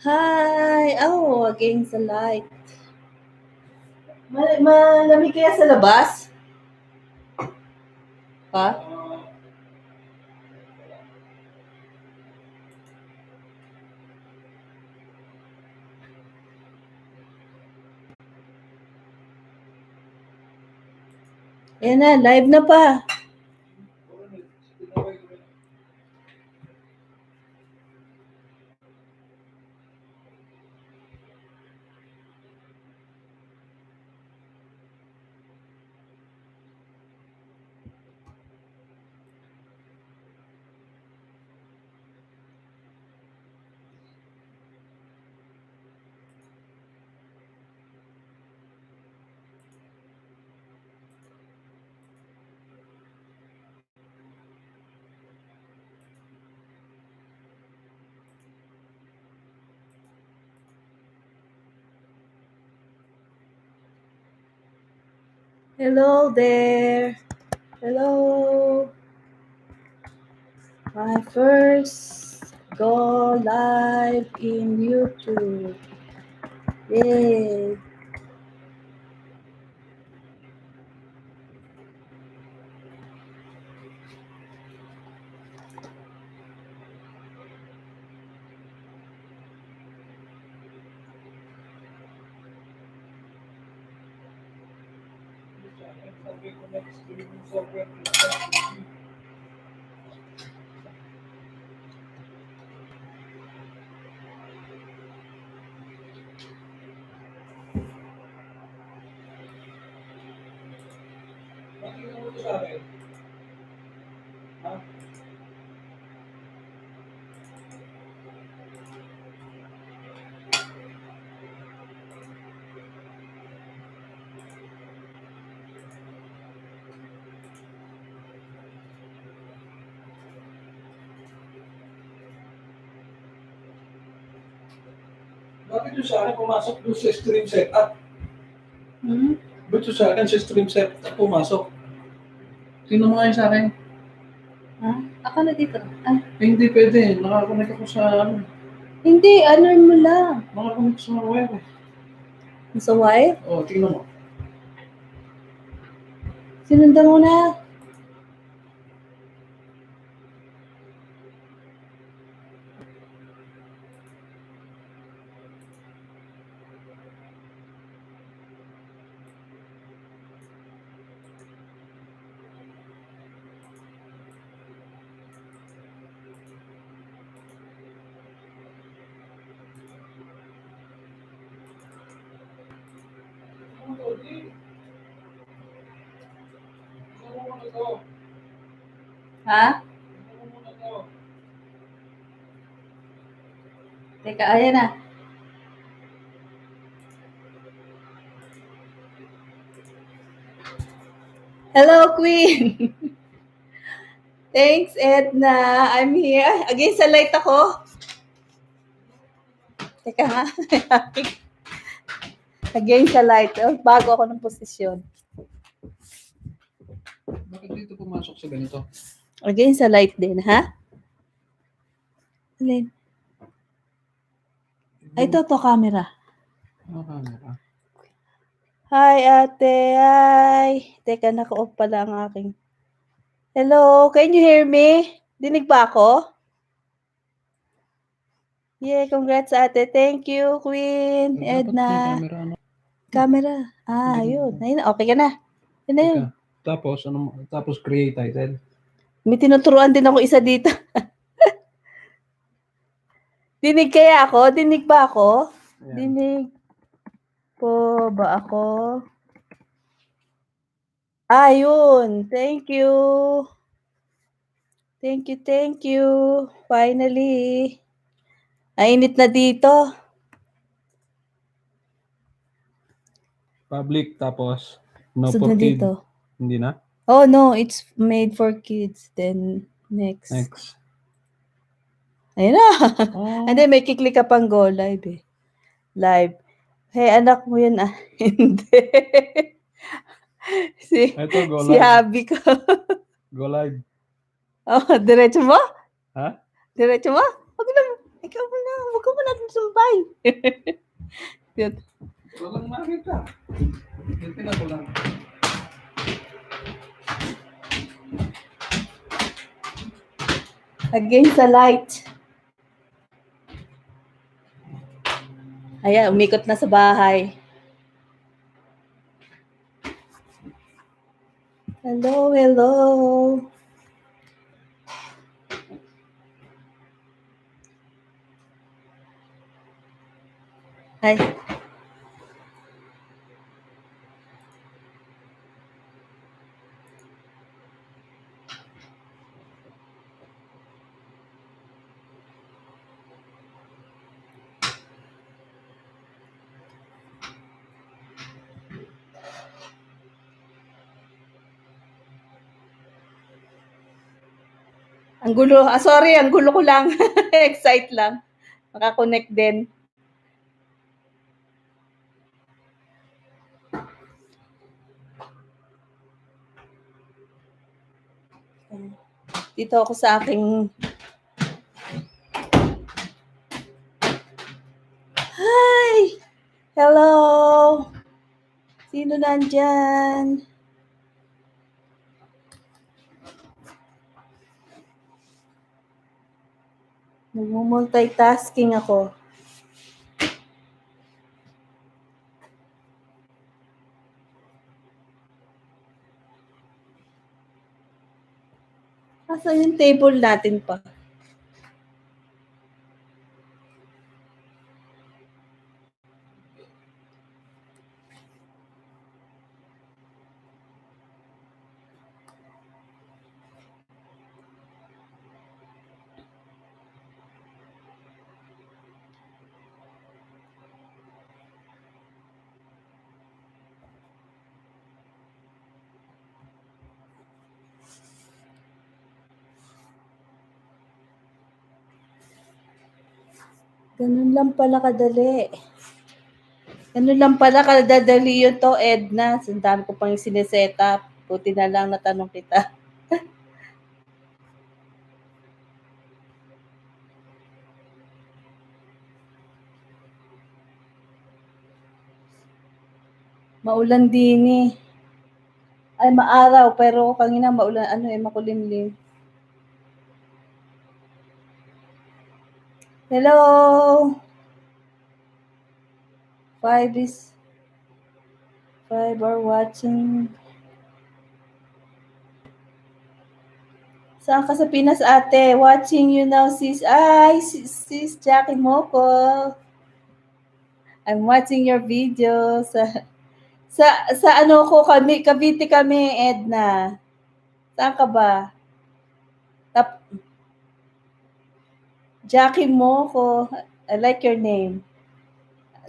Hi! Oh, against the light. Malamig kaya sa labas? Ha? Ayan na, live na pa. Hello there. Hello. My first go live in YouTube. Yay. Bakit yung sa akin pumasok doon sa stream setup? Ba't yung sa akin sa stream setup pumasok? Sino mo ngayon sa akin? Ha? Ako na dito. Ah. Hindi pwede. Nakakonect ako sa ano. Hindi, alarm mo lang. Nakakonect sa wire. Sa wire? Oo, tingnan mo. Sinundan mo na. Ha? Teka, ayan na. Hello, Queen! Thanks, Edna. I'm here. Again, sa light ako. Teka ha. Again, sa light. Oh, bago ako ng posisyon. Bakit dito pumasok sa ganito? Again, sa light din, ha? Alin? Ay, ito, camera. Camera. Hi, ate. Hi. Teka, naka-off pala ang aking. Hello, can you hear me? Dinig ba ako? Yeah, congrats, ate. Thank you, Queen. Edna. Camera. Ah, yun. Ayun, okay ka na. Yun na yun. Tapos, tapos create title. May tinuturuan din ako isa dito. Dinig kaya ako? Dinig ba ako? Ayan. Dinig po ba ako? Ayun. Thank you. Thank you. Finally. Nainit na dito. Public, tapos no Sud for na kid. Dito. Hindi na? Oh, no. It's made for kids. Then, next. Ayun na. Oh. And then, may kiklik ka pang go live eh. Live. Hey, anak mo yun ah. Hindi. Ito, go si live. Habi ko. Go live. Oh, diretso mo? Ha? Diretso mo? Wag na. Ikaw mo na, huwag mo natin sumbay. Yun. Walang makita. Tingnan ko lang. Against the light. Ayan, umikot na sa bahay. Hello, hello. Ay. Ang gulo. Sorry, ang gulo ko lang. Excite lang. Makakonect din. Dito ako sa aking... Hi! Hello! Sino nandyan? Nagmo-multitasking ako. Asa yung table natin pa? Ganun lang pala kadali. Ganun lang pala kadadali yun to, Edna. Ang dami ko pang sineset up. Buti na lang natanong kita. Maulan din eh. Ay, maaraw, pero kanina maulan, makulimlim. Hello! 5 are watching. Saan ka sa Pinas, ate? Watching you now, sis. Ay, sis Jackie Moko. I'm watching your videos. Sa ano ko kami, Cavite kami, Edna. Saan ka ba? Jackie Moko. I like your name.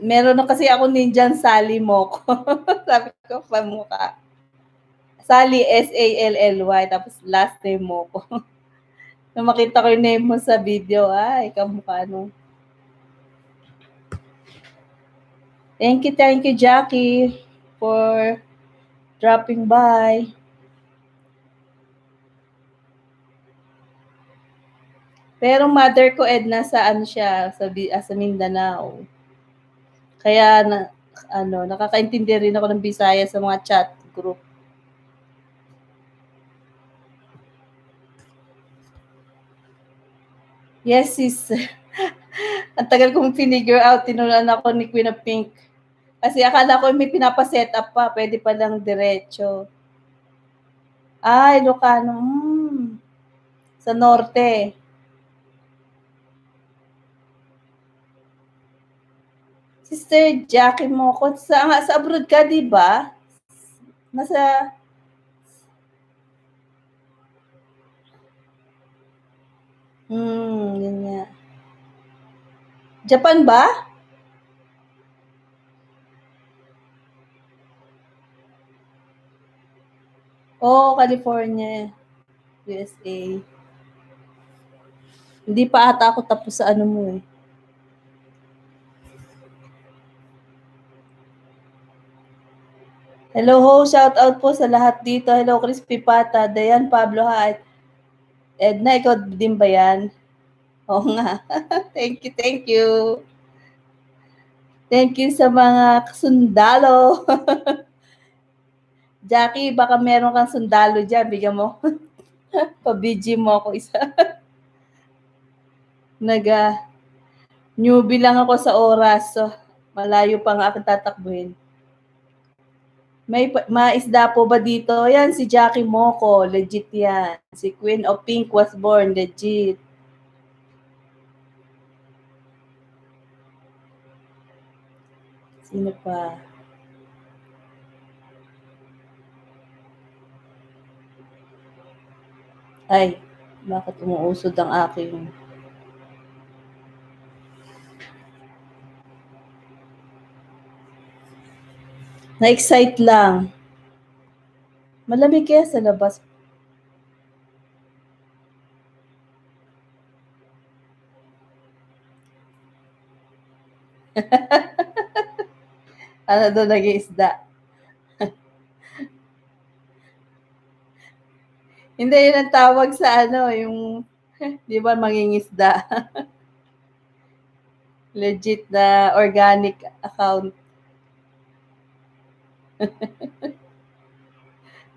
Meron na kasi ako ninjan Sally Moko. Sabi ko, pamukha. Sally, S-A-L-L-Y. Tapos last name Moko. Nung makita ko yung name mo sa video, ay, kamukha no. Thank you, Jackie, for dropping by. Pero mother ko, Edna, sa ano siya, sa Mindanao. Kaya, nakakaintindi rin ako ng Bisaya sa mga chat group. Yes, sis. Ang tagal kong finigure out, tinulan ako ni Queen of Pink. Kasi akala ko may pinapaset up pa, pwede pa lang diretso. Ay, Ilocano. Sa norte. Sister Jackie Moko, sa abroad ka, di ba? Nasa... yun nga. Japan ba? Oo, California. USA. Hindi pa ata ako tapos sa ano mo eh. Hello ho, shout out po sa lahat dito. Hello Crispy Pata, Dayan Pablo Hat. Edna, ikaw din ba yan? Oo nga. Thank you, thank you. Thank you sa mga sundalo. Jackie, baka meron kang sundalo dyan. Bigyan mo. Pa-BG mo ako isa. Newbie lang ako sa oras. So, malayo pa nga aking tatakbuhin. May maisda po ba dito? Yan, si Jackie Moco. Legit yan. Si Queen of Pink was born. Legit. Sino pa? Ay, bakit umuusod ang aking... Na-excite lang. Malamig kaya sa labas. Ano doon nag-iisda? Hindi, yun ang tawag sa ano, yung, di ba, mangingisda. Legit na organic account.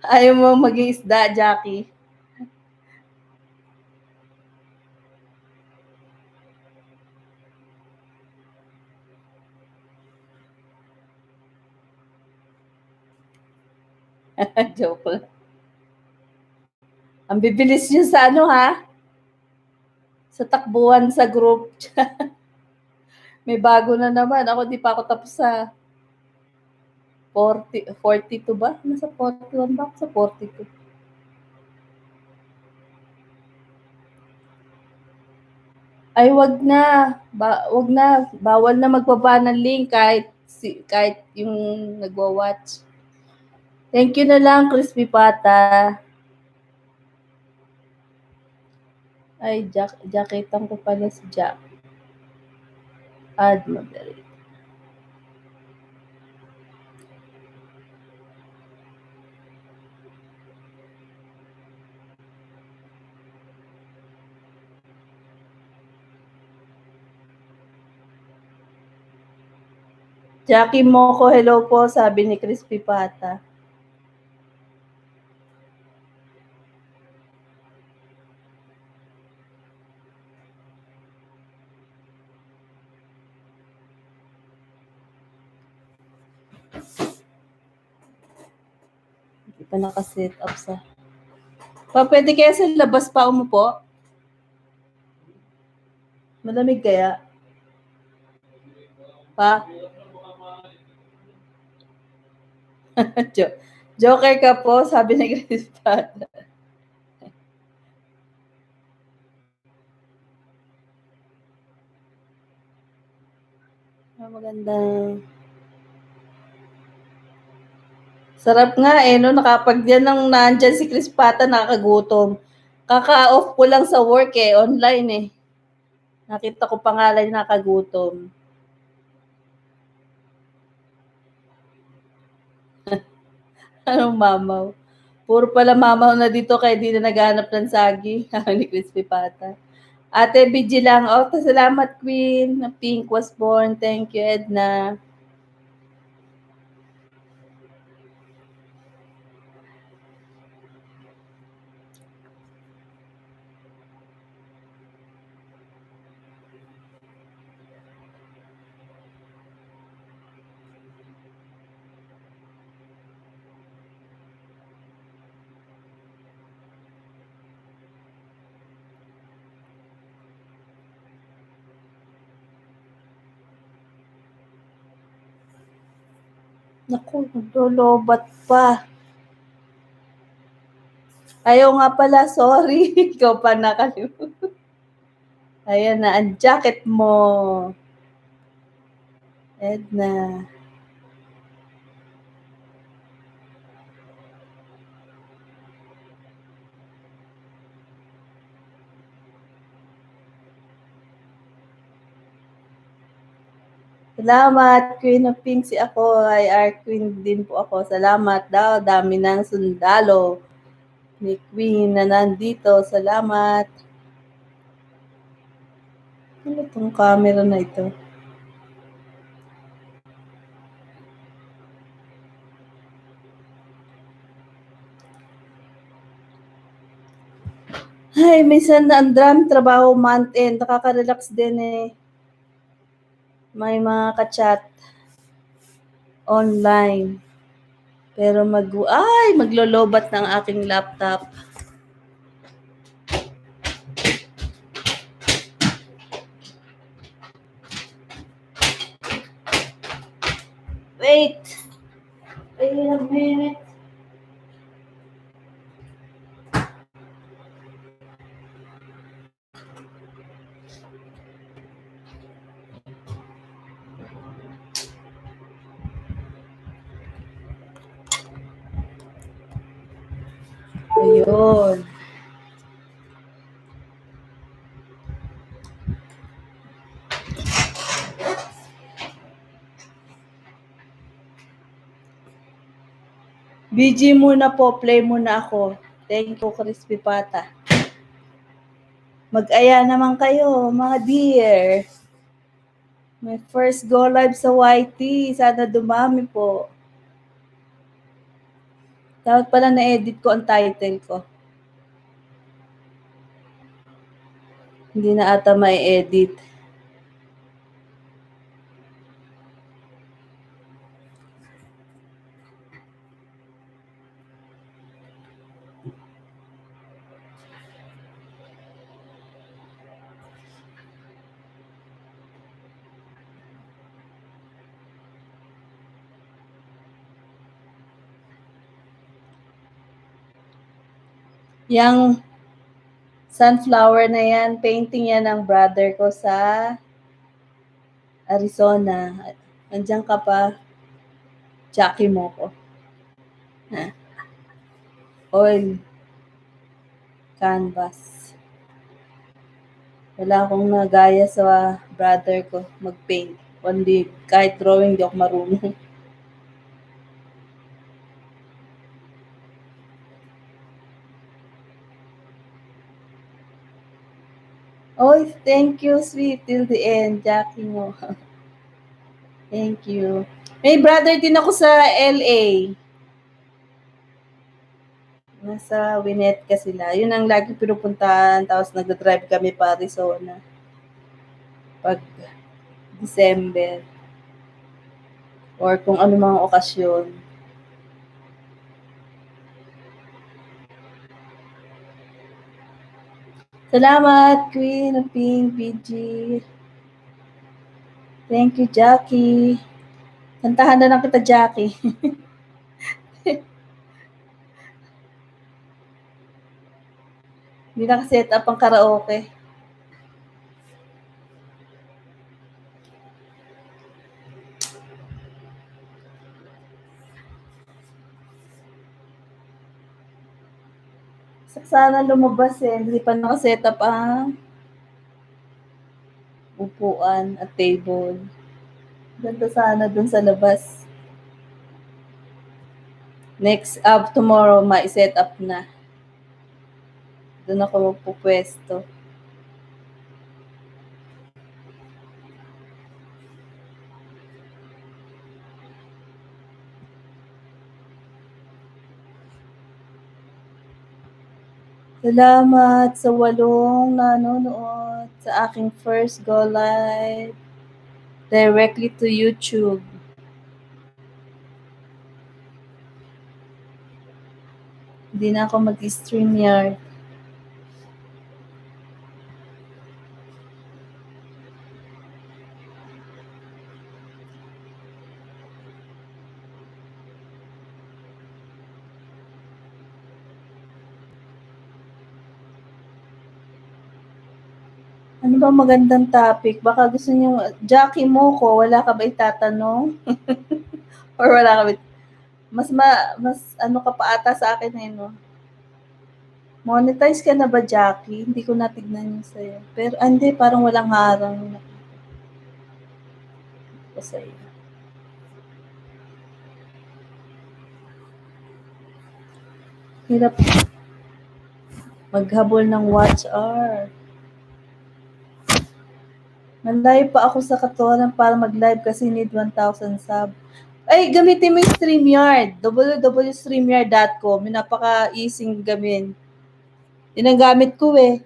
Ayaw mo mag-iisda, Jackie. Joke lang. Ang bibilis nyo sa ano ha? Sa takbuhan sa group. May bago na naman. Ako di pa ako tapos sa 42 ba? Nasa 41 ba ako sa 42? Ay, wag na. Wag na. Bawal na magbaba ng link kahit yung nagwa-watch. Thank you na lang, Crispy Pata. Ay, jacketan ko pala si Jack. Add moderate. Jackie Moco, hello po, sabi ni Crispy Pata. Hindi pa nakaset up sa... Pwede kaya sa labas pa umupo? Malamig kaya? Pa? Joker ka po, sabi ni Crispy Pata. Magandang... Sarap nga no, nakapag yan nang nandyan si Chris Pata, nakakagutom. Kaka-off ko lang sa work online Nakita ko pangalan nakagutom. Anong mamaw? Puro pala mamaw na dito kaya di na naghanap ng sagi. Ni Crispy Pata. Ate BG lang. Salamat Queen. Pink was born. Thank you, Edna. Naku, naglolobat pa. Ayaw nga pala, sorry. Ikaw pa nakalimutan. Ayan na, ang jacket mo. Edna. Salamat, Queen of Pink. Si ako ay Art Queen din po ako. Salamat daw. Dami ng sundalo ni Queen na nandito. Salamat. Ano itong camera na ito? Ay, minsan ang dami trabaho month end. Nakaka-relax din eh. May mga ka-chat online. Pero maglolobat ng aking laptop. Wait a minute. Ayun. BG muna po, play muna ako. Thank you, Crispy Pata. Mag-aya naman kayo, mga dear. My first go live sa YT. Sana dumami po. Dapat pala na-edit ko ang title ko. Hindi na ata ma-edit. Yang sunflower na yan, painting yan ng brother ko sa Arizona. Nandiyan ka pa, Jackie mo ko. Ha? Oil canvas. Wala akong nagaya sa brother ko mag-paint. Kundi kahit drawing, di ako marunong. Oh, thank you, sweet. Till the end, Jackie mo. Thank you. May brother din ako sa LA. Nasa Winnetka sila. Yun ang lagi pinupuntahan. Tapos nagdadrive kami pa Arizona. Pag December. Or kung ano mga okasyon. Salamat, Queen of Pink, BG. Thank you, Jackie. Kantahan na lang kita, Jackie. Hindi nakaset up ang karaoke. Sana lumabas eh. Hindi pa nakaset up ang upuan at table. Ganda sana dun sa labas. Next up, tomorrow, ma-set up na. Doon ako magpupwesto. Salamat sa 8 nanonood sa aking first go live directly to YouTube. Hindi na ako mag-stream yard. Ano ba magandang topic? Baka gusto niyo, Jackie mo ko, wala ka ba itatanong? Or wala ka ba? Mas ano ka pa ata sa akin eh, no? Monetize ka na ba, Jackie? Hindi ko natignan yung sa'yo. Pero, hindi, parang walang harang. Ko sa'yo. Hirap maghabol ng watch hour. Malayo pa ako sa katotohanan para mag-live kasi need 1,000 sub. Ay, gamitin mo yung StreamYard. www.streamyard.com. Yung napaka-easy gawin. Yun ang gamit ko eh.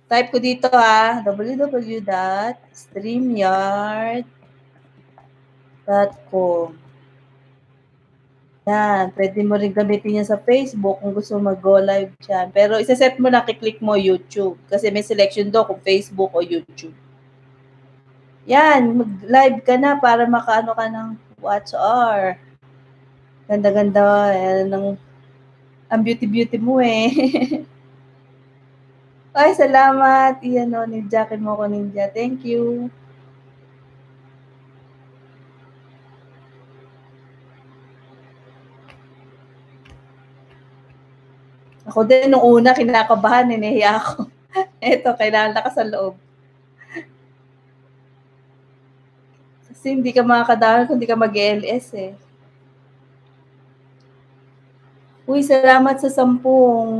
Type ko dito ha, www.streamyard.com. Yan, pwede mo rin gamitin yan sa Facebook kung gusto mag-go live dyan. Pero isa-set mo na, kiklik mo YouTube. Kasi may selection do kung Facebook o YouTube. Yan, mag-live ka na para makaano ka ng watch hour. Ganda-ganda. Yan, ang beauty-beauty mo eh. Ay, salamat. Iyan o, ninjakin mo ko ninja. Thank you. Ako din, nung una, kinakabahan, nahiya ako. Eto, kailangan lakas sa loob. Kasi hindi ka makakadaan kung hindi ka mag-LS eh. Uy, salamat sa 10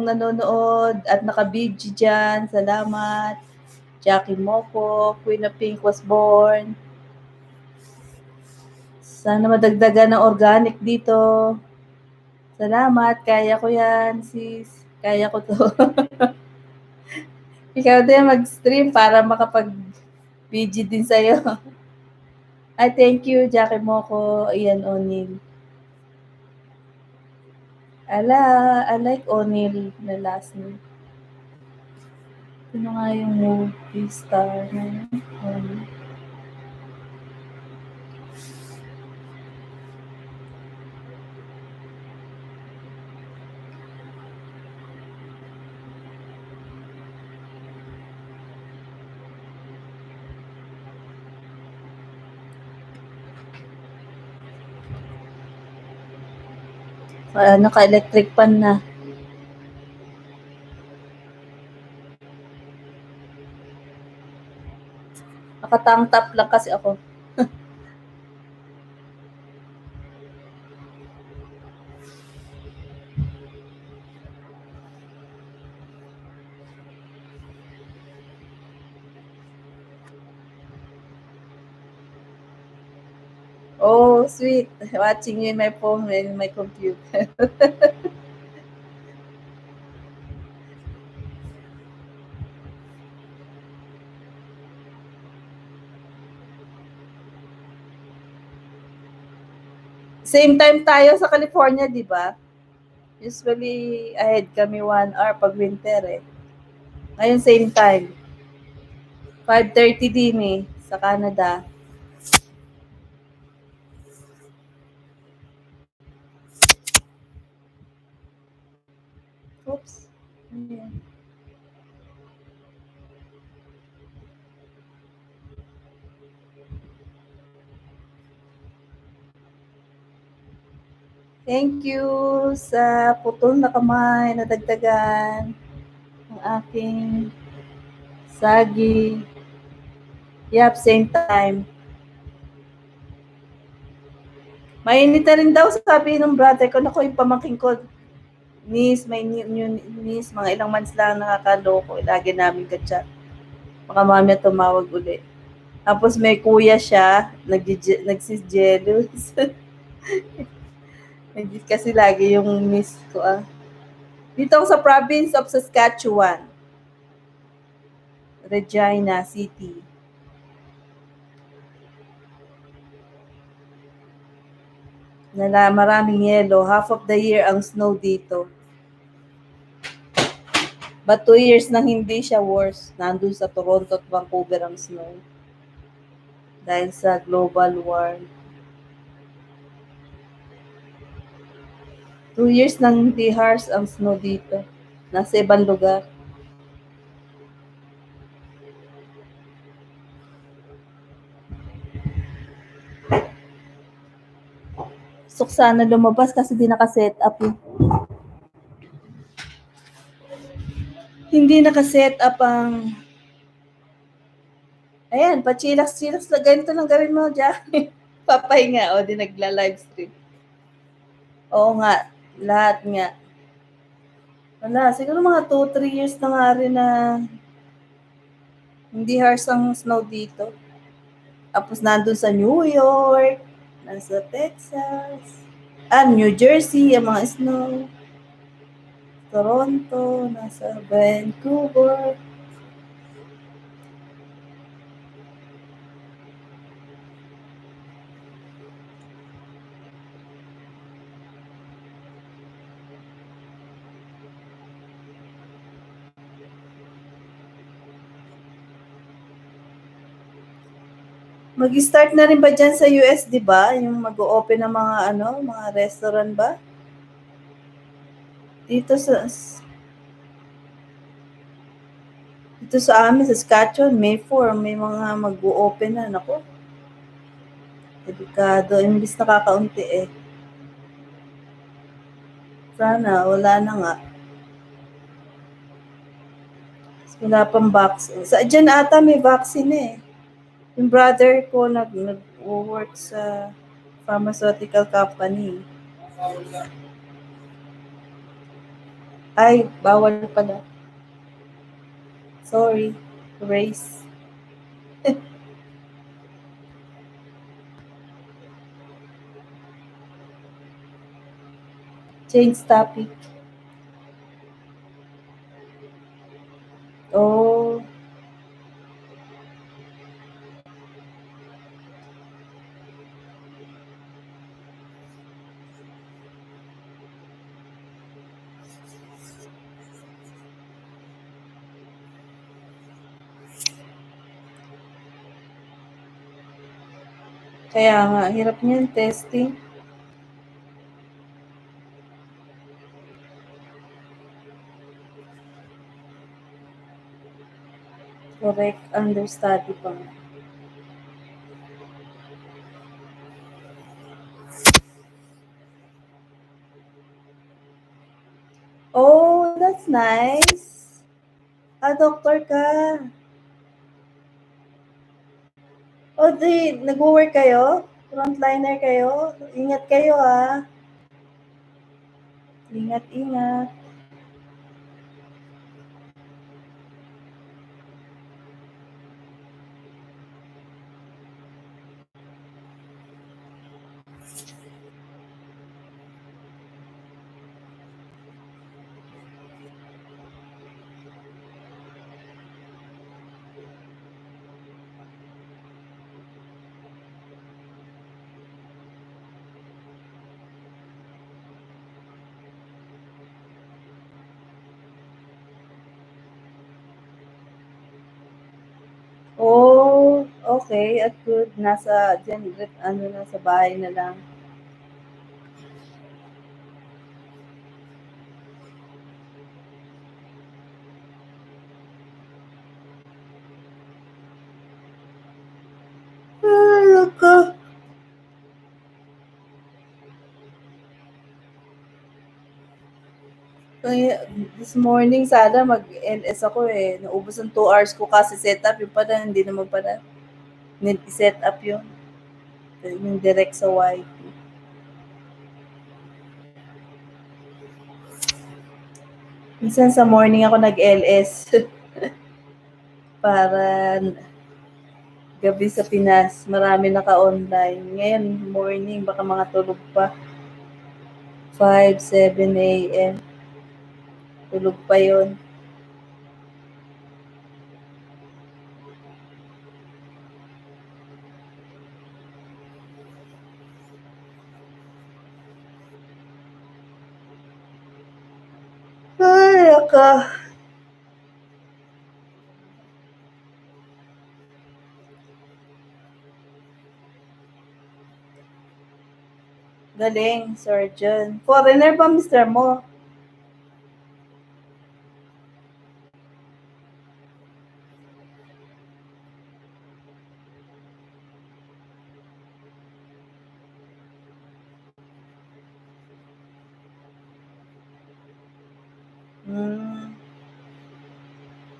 nanonood at naka-BG dyan. Salamat. Jackie Moco, Queen of Pink was born. Sana madagdagan ng organic dito. Salamat. Kaya ko yan, sis. Kaya ko to. Ikaw din mag-stream para makapag-BG din sa'yo. Ay, thank you, Jackie Moco. Ian O'Neill. I like O'Neill na last name. Sino nga yung movie star na yun? Naka-electric pan na. Nakatang top lang kasi ako. Oh, sweet. Watching you in my phone and in my computer. Same time tayo sa California, di ba? Usually, ahead kami 1 hour pag winter eh. Ngayon, same time. 5:30 din eh, sa Canada. Oops. Ayan. Thank you sa putol na kamay na dagdagan ng aking sagi. Yep, same time. Mainit na rin daw, sabi ng brother ko. Naku, yung pamangking ko, may niece, mga ilang months lang nakakaloko. Lagi namin ka-chat. Baka mamaya tumawag ulit. Tapos may kuya siya, nagsis-jealous. Kasi lagi yung miss ko Dito ako sa province of Saskatchewan. Regina City. Maraming yelo. Half of the year ang snow dito. But 2 years nang hindi siya worse. Nandun sa Toronto at Vancouver ang snow. Dahil sa global war. 2 years nang hindi harsh ang snow dito. Nasa ibang lugar. Gusto sana lumabas kasi di naka-set up eh. Hindi naka-set up ang... Ayan, pa-chillax. Ganito lang gawin mo, Jackie. Papahinga. O, di nagla-livestream. Oo nga. Lahat nga. Wala. Siguro mga 2-3 years na nga rin na Hindi harsh ang snow dito. Tapos nandun sa New York, nasa Texas, New Jersey, ang mga snow. Toronto, nasa Vancouver. Mag-start na rin ba dyan sa US, di ba? Yung mag-o-open ng mga mga restaurant ba? Dito sa amin, sa Saskatchewan, May 4, may mga mag-o-open na. Naku, delikado. Imbis nakakaunti eh. Sana, wala na nga. Wala pang vaccine. Dyan ata may vaccine eh. Yung brother ko nag-work sa pharmaceutical company. Ay, bawal pala. Sorry. Race. Change topic. Oh. Kaya nga, hirap niyan, testing. Correct, understudy pa nga. Oh, that's nice. Doctor ka. O di, nag-work kayo? Frontliner kayo? Ingat kayo ah. Ingat, ingat. Oh, okay, at good. Nasa, dyan, sa bahay na lang. Loko. Kaya, this morning, sana mag-LS ako eh. Naubos ang 2 hours ko kasi setup. Yung pala, hindi naman pala. Need-set up yun. Yung direct sa wifi. Minsan sa morning ako nag-LS. Para gabi sa Pinas, marami naka-online. Ngayon, morning, baka mga tulog pa. 5, 7 a.m. Tulog pa yon. Ay, ako. Galing, surgeon. Foreigner ba, mister mo? Hmm.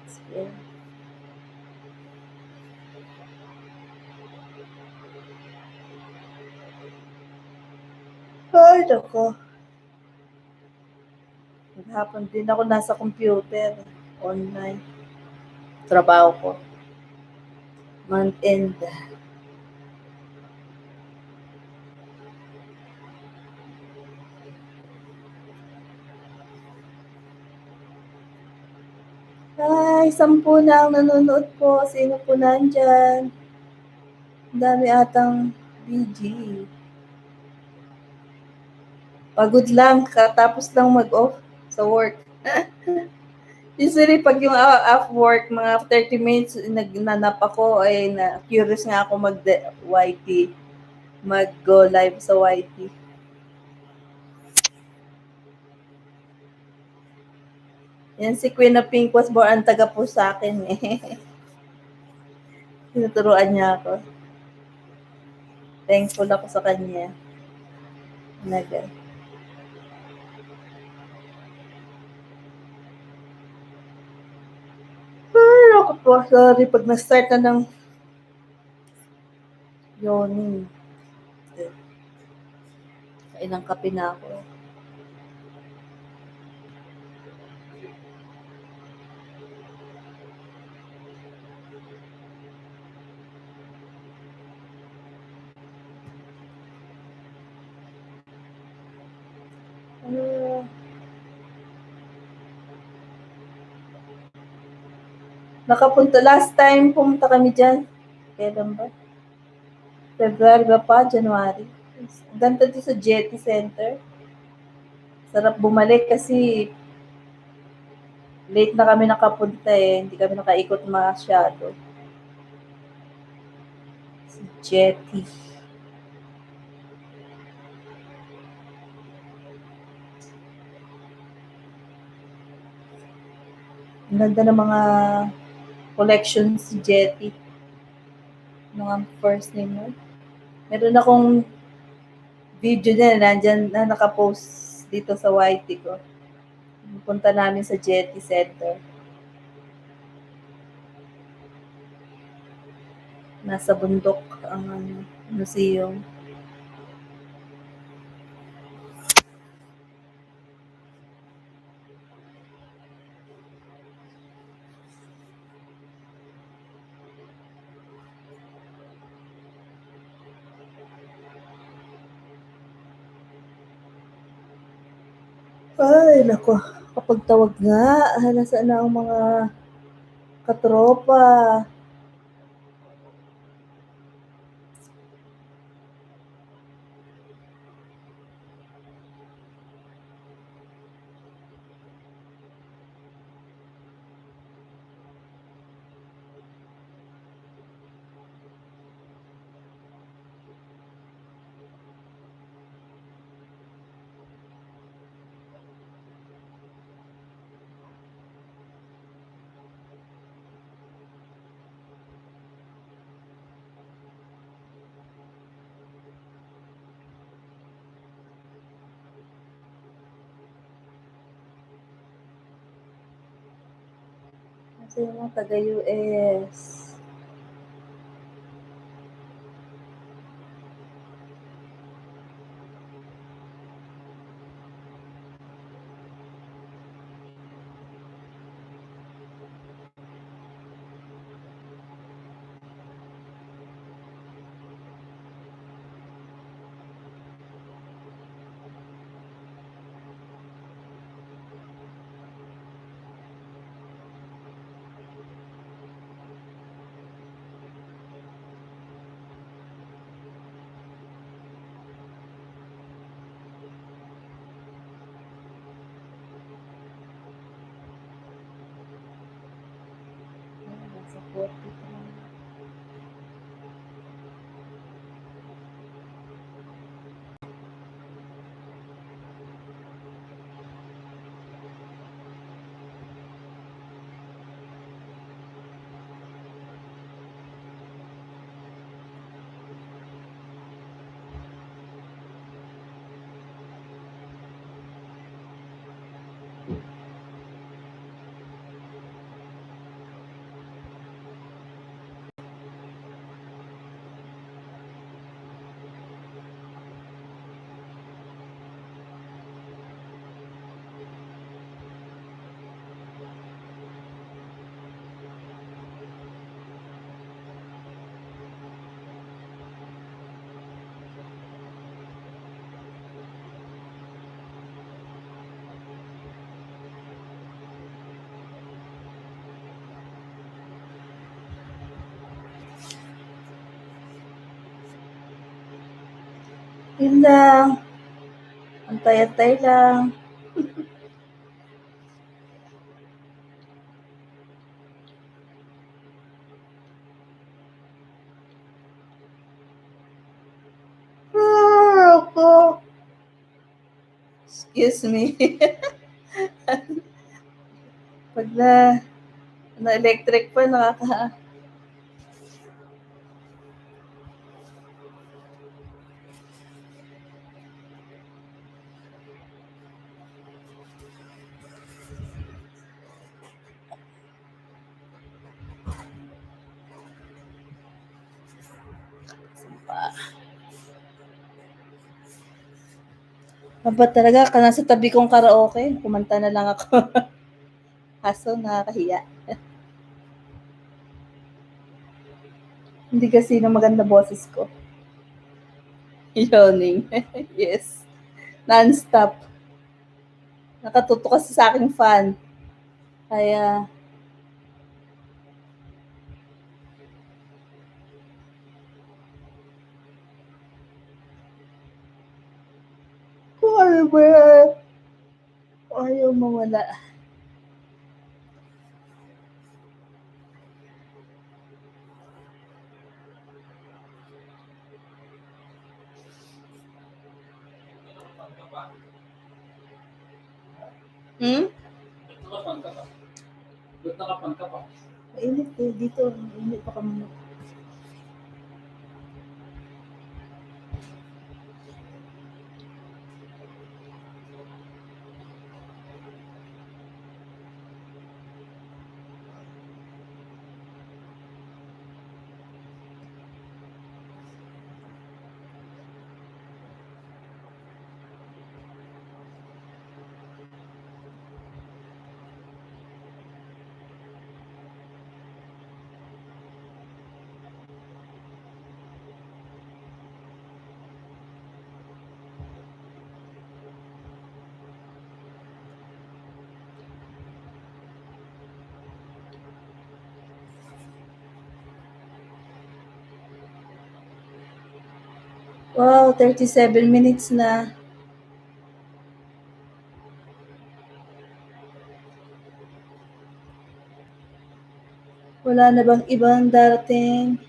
Sige. Ay, ako. Maghapon din ako nasa computer. Online. Trabaho ko. Month end. Ay, 10 na ang nanonood po. Sino po nandyan? Ang dami atang BG. Pagod lang. Katapos lang mag-off sa work. Usually, pag yung off work, mga 30 minutes, nagnanap ako, ay curious nga ako mag-YT. Mag-go live sa YT. Yan si Queen of Pink was born, ang taga po sa akin eh. Tinuturuan niya ako. Thankful ako sa kanya. Naga. Ay, ako po. Sorry, pag na-start na ng yawning. Ilang kape na ako. Nakapunta, last time pumunta kami dyan. Kailan ba? February ba pa? January? Ganda dito sa Jetty Center. Sarap bumalik kasi late na kami nakapunta eh. Hindi kami nakaikot masyado. Si Jetty. Ang ganda ng mga collections si Jetty. Mga first name mo. Meron akong video niya, nandyan na nakapost dito sa YT ko. Punta namin sa Jetty Center. Nasa bundok ang museum. Ay, nako. Kapag tawag nga, nasaan na ang mga katropa. Kasi yung mga taga-US. Nasa 40 pa lang. Yun lang. Antay-antay lang. Ako. Excuse me. Pag na electric pa, nakaka... Aba talaga, nasa tabi kong karaoke, kumanta na lang ako. Kaso nakakahiya. Hindi kasi na maganda boses ko. Yawning. Yes. Non-stop. Nakatuto kasi sa aking fan. Kaya, kung ano ba, ayaw mawala. Hmm? Ba't nakapang ka pa? Mainit eh. Dito, mainit pa kami. Wow, 37 minutes na. Wala na bang ibang darating?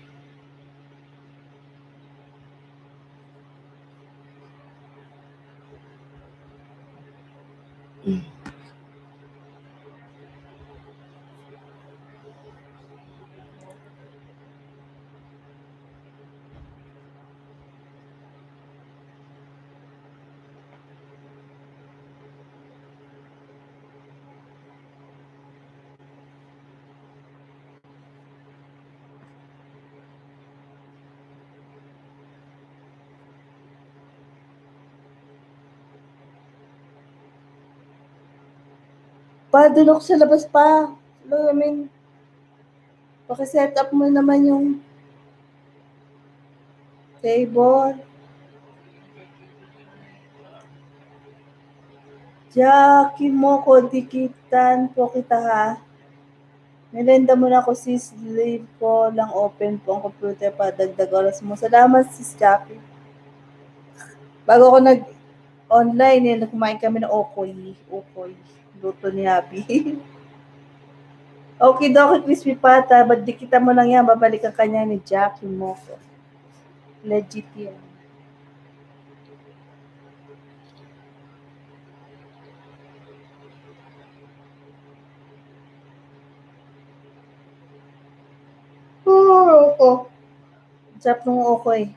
Pa, dun ako sa labas pa. I mean, paki-set up mo naman yung table. Jackie mo ko, dikitan po kita ha. Nilenda mo na ako sis, leave ko lang open po ang computer para dagdag oras mo. Salamat sis Jackie. Bago ako nag-online, kumain kami ng okoy. Okoy. Luto ni Happy. Okay daw kay Crispy Pata, ba't di kita mo lang yan, babalik ang kanya ni Jackie mo ko. Legit yan. Ako. Sarap nung okoy.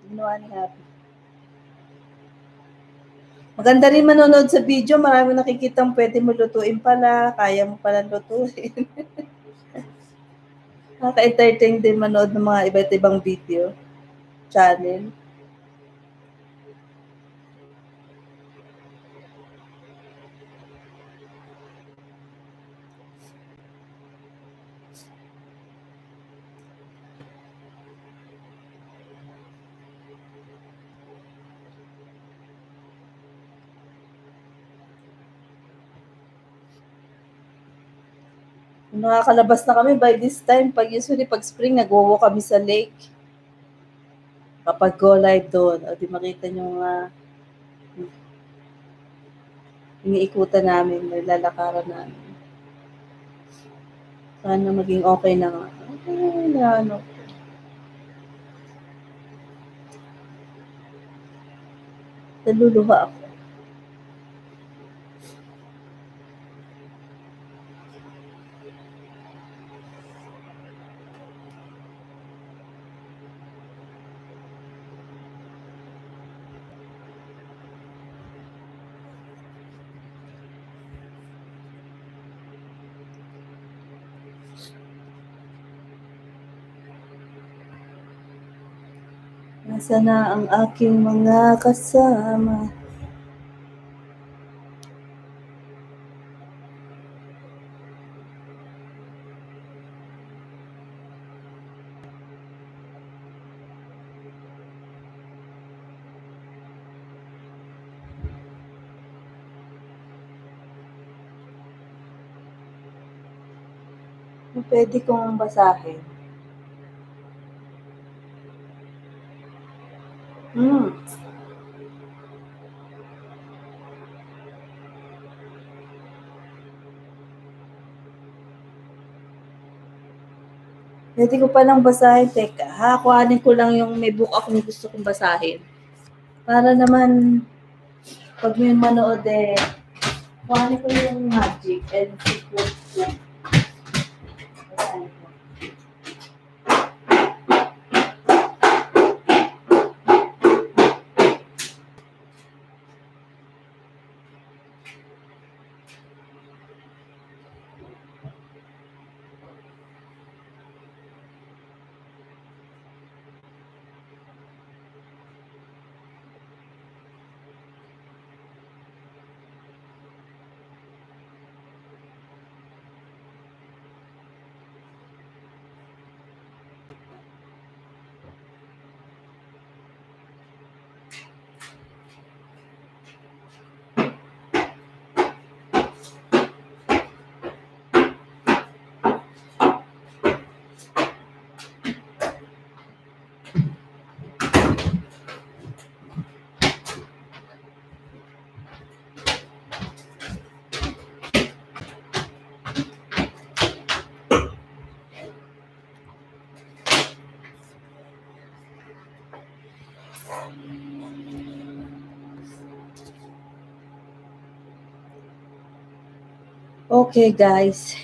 Ginawa ni Happy. Maganda rin manonood sa video, marami nakikitang pwede mo lutuin pala, kaya mo pala lutuin. Nakaka-entertain din manood ng mga iba't ibang video channel. Nakakalabas na kami by this time. Usually pag spring, nag-walk kami sa lake. kapag go live doon, o di makita nyo nga, iniikutan namin, nilalakaran namin. Sana maging okay na nga. Okay na, ano. Naluluha ako. Nasaan na ang aking mga kasama? Pwede kong basahin. Hmm. Pwede ko palang basahin. Teka, kuhanin ko lang yung may book akong gusto kong basahin. Para naman, pag may manood kuhanin ko yung Magic and Secret book. Basahin ko. Okay, guys.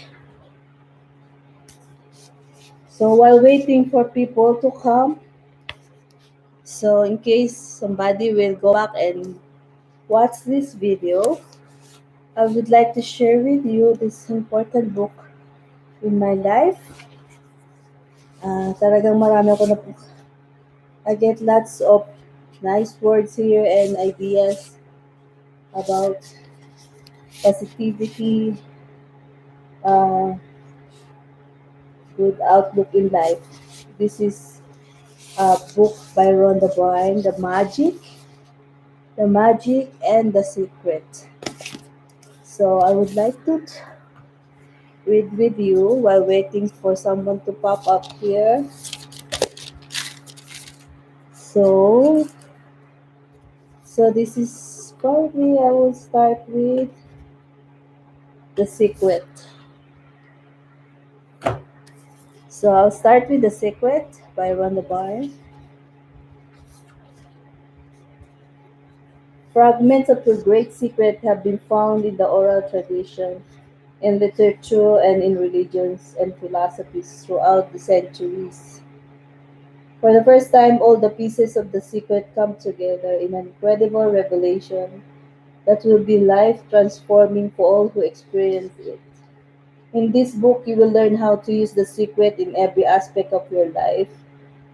So while waiting for people to come, so in case somebody will go back and watch this video, I would like to share with you this important book in my life. Talagang marami ako na I get lots of nice words here and ideas about positivity, uh, good outlook in life. This is a book by Rhonda Byrne, The Magic and the Secret. So I would like to read with you while waiting for someone to pop up here. So, so this is probably I will start with The Secret. So I'll start with The Secret by Rhonda Byrne. Fragments of the great secret have been found in the oral tradition, in literature, and in religions and philosophies throughout the centuries. For the first time, all the pieces of the secret come together in an incredible revelation that will be life transforming for all who experience it. In this book, you will learn how to use the secret in every aspect of your life: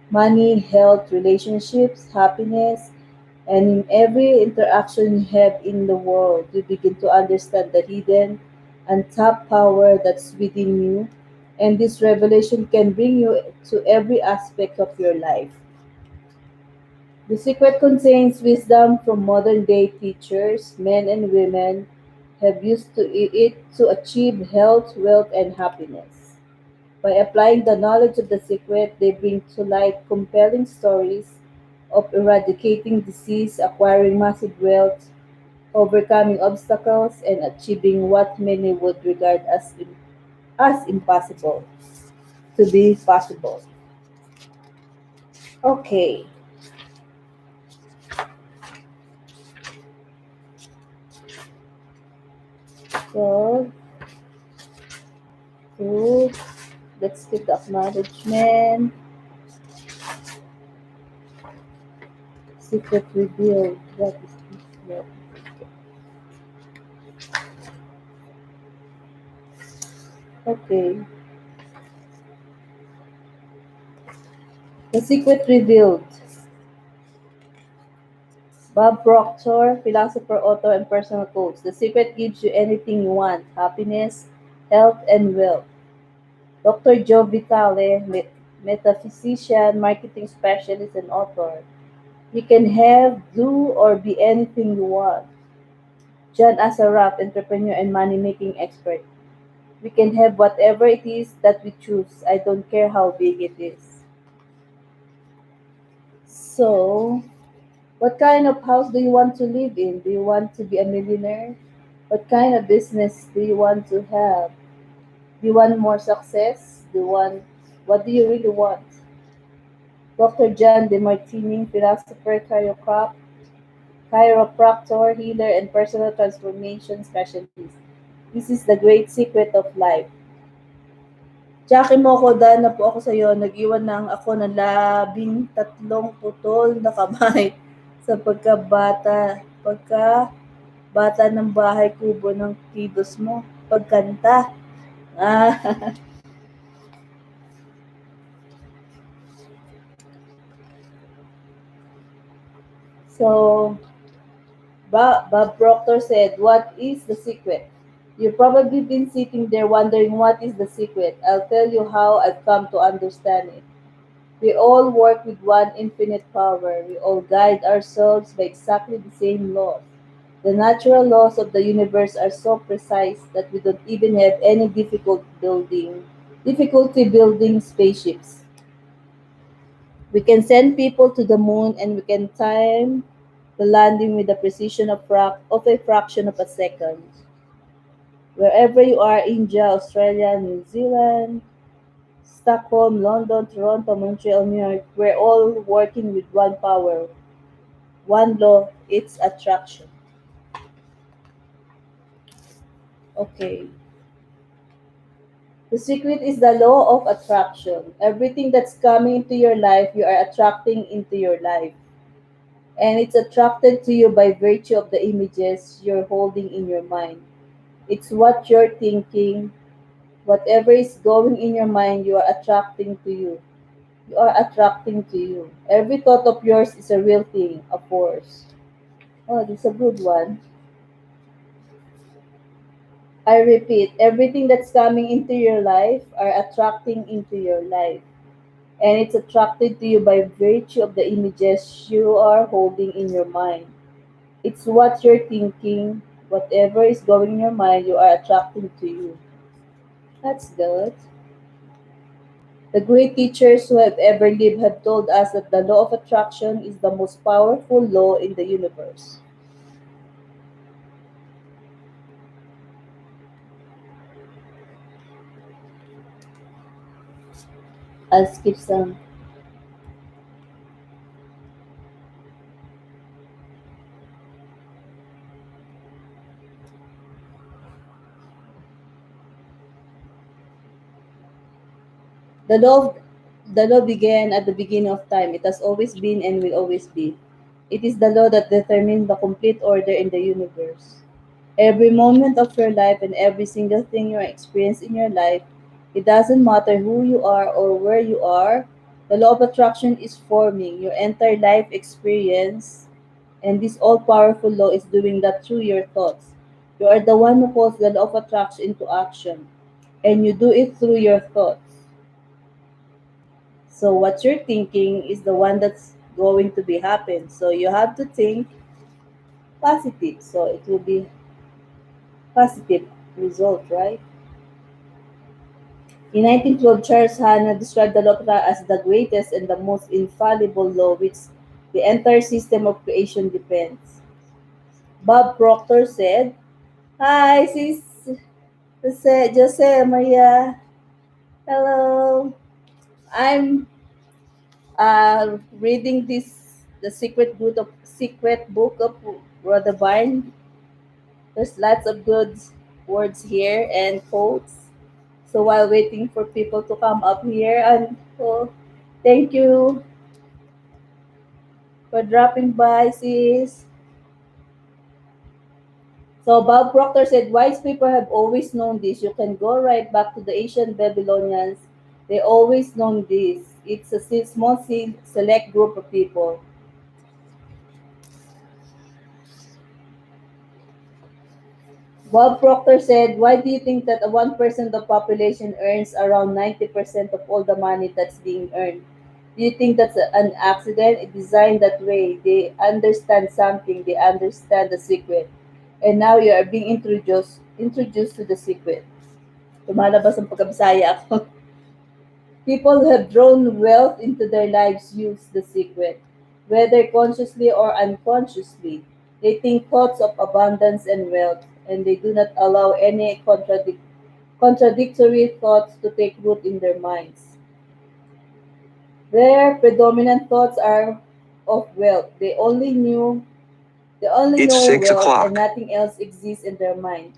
money, health, relationships, happiness, and in every interaction you have in the world. You begin to understand the hidden and top power that's within you, and this revelation can bring you to every aspect of your life. The secret contains wisdom from modern day teachers, men and women have used it to achieve health, wealth, and happiness. By applying the knowledge of the secret, they bring to light compelling stories of eradicating disease, acquiring massive wealth, overcoming obstacles, and achieving what many would regard as impossible to be possible. Okay, so to, let's get the acknowledgement. Secret revealed. What is this? Okay, the secret revealed. Bob Proctor, philosopher, author, and personal coach. The secret gives you anything you want: happiness, health, and wealth. Dr. Joe Vitale, metaphysician, marketing specialist, and author. You can have, do, or be anything you want. John Assaraf, entrepreneur and money making expert. We can have whatever it is that we choose. I don't care how big it is. So, what kind of house do you want to live in? Do you want to be a millionaire? What kind of business do you want to have? Do you want more success? What do you really want? Dr. John DeMartini, philosopher, chiropractor, healer, and personal transformation specialist. This is the great secret of life. Jackie mo ko, dahil na po ako sa iyo, nag-iwan ng ako ng 13 putol na kamay sa pagkabata ng bahay kubo ng kilos mo. Pagkanta. Ah, so, Bob Proctor said, "What is the secret?" You've probably been sitting there wondering what is the secret. I'll tell you how I've come to understand it. We all work with one infinite power. We all guide ourselves by exactly the same laws. The natural laws of the universe are so precise that we don't even have any difficulty building spaceships. We can send people to the moon and we can time the landing with the precision of a fraction of a second. Wherever you are, India, Australia, New Zealand, Stockholm, London, Toronto, Montreal, New York, we're all working with one power, one law, it's attraction. Okay. The secret is the law of attraction. Everything that's coming into your life, you are attracting into your life. And it's attracted to you by virtue of the images you're holding in your mind. It's what you're thinking. Whatever is going in your mind, you are attracting to you. You are attracting to you. Every thought of yours is a real thing, a force. Oh, this is a good one. I repeat, everything that's coming into your life are attracting into your life. And it's attracted to you by virtue of the images you are holding in your mind. It's what you're thinking. Whatever is going in your mind, you are attracting to you. That's good. The great teachers who have ever lived have told us that the law of attraction is the most powerful law in the universe. I'll skip some. The law, the law began at the beginning of time. It has always been and will always be. It is the law that determines the complete order in the universe. Every moment of your life and every single thing you experience in your life, it doesn't matter who you are or where you are, the law of attraction is forming your entire life experience, and this all powerful law is doing that through your thoughts. You are the one who calls the law of attraction into action, and you do it through your thoughts. So what you're thinking is the one that's going to be happen. So you have to think positive. So it will be positive result, right? In 1912, Charles Hanna described the law of attraction as the greatest and the most infallible law which The entire system of creation depends. Bob Proctor said, "Hi, sis Jose Maria. Hello. I'm reading the secret book of Rhonda Byrne. There's lots of good words here and quotes. So while waiting for people to come up here, and oh, thank you for dropping by, sis." So Bob Proctor said, "Wise people have always known this. You can go right back to the ancient Babylonians. They always known this. It's a small select group of people." Bob Proctor said, "Why do you think that 1% of the population earns around 90% of all the money that's being earned? Do you think that's an accident? It's designed that way. They understand something. They understand the secret. And now you are being introduced to the secret." Lumalabas ang pagkabisaya ako. People who have drawn wealth into their lives use the secret, whether consciously or unconsciously. They think thoughts of abundance and wealth, and they do not allow any contradictory thoughts to take root in their minds. Their predominant thoughts are of wealth. They only know It's six wealth and o'clock. nothing else exists in their mind.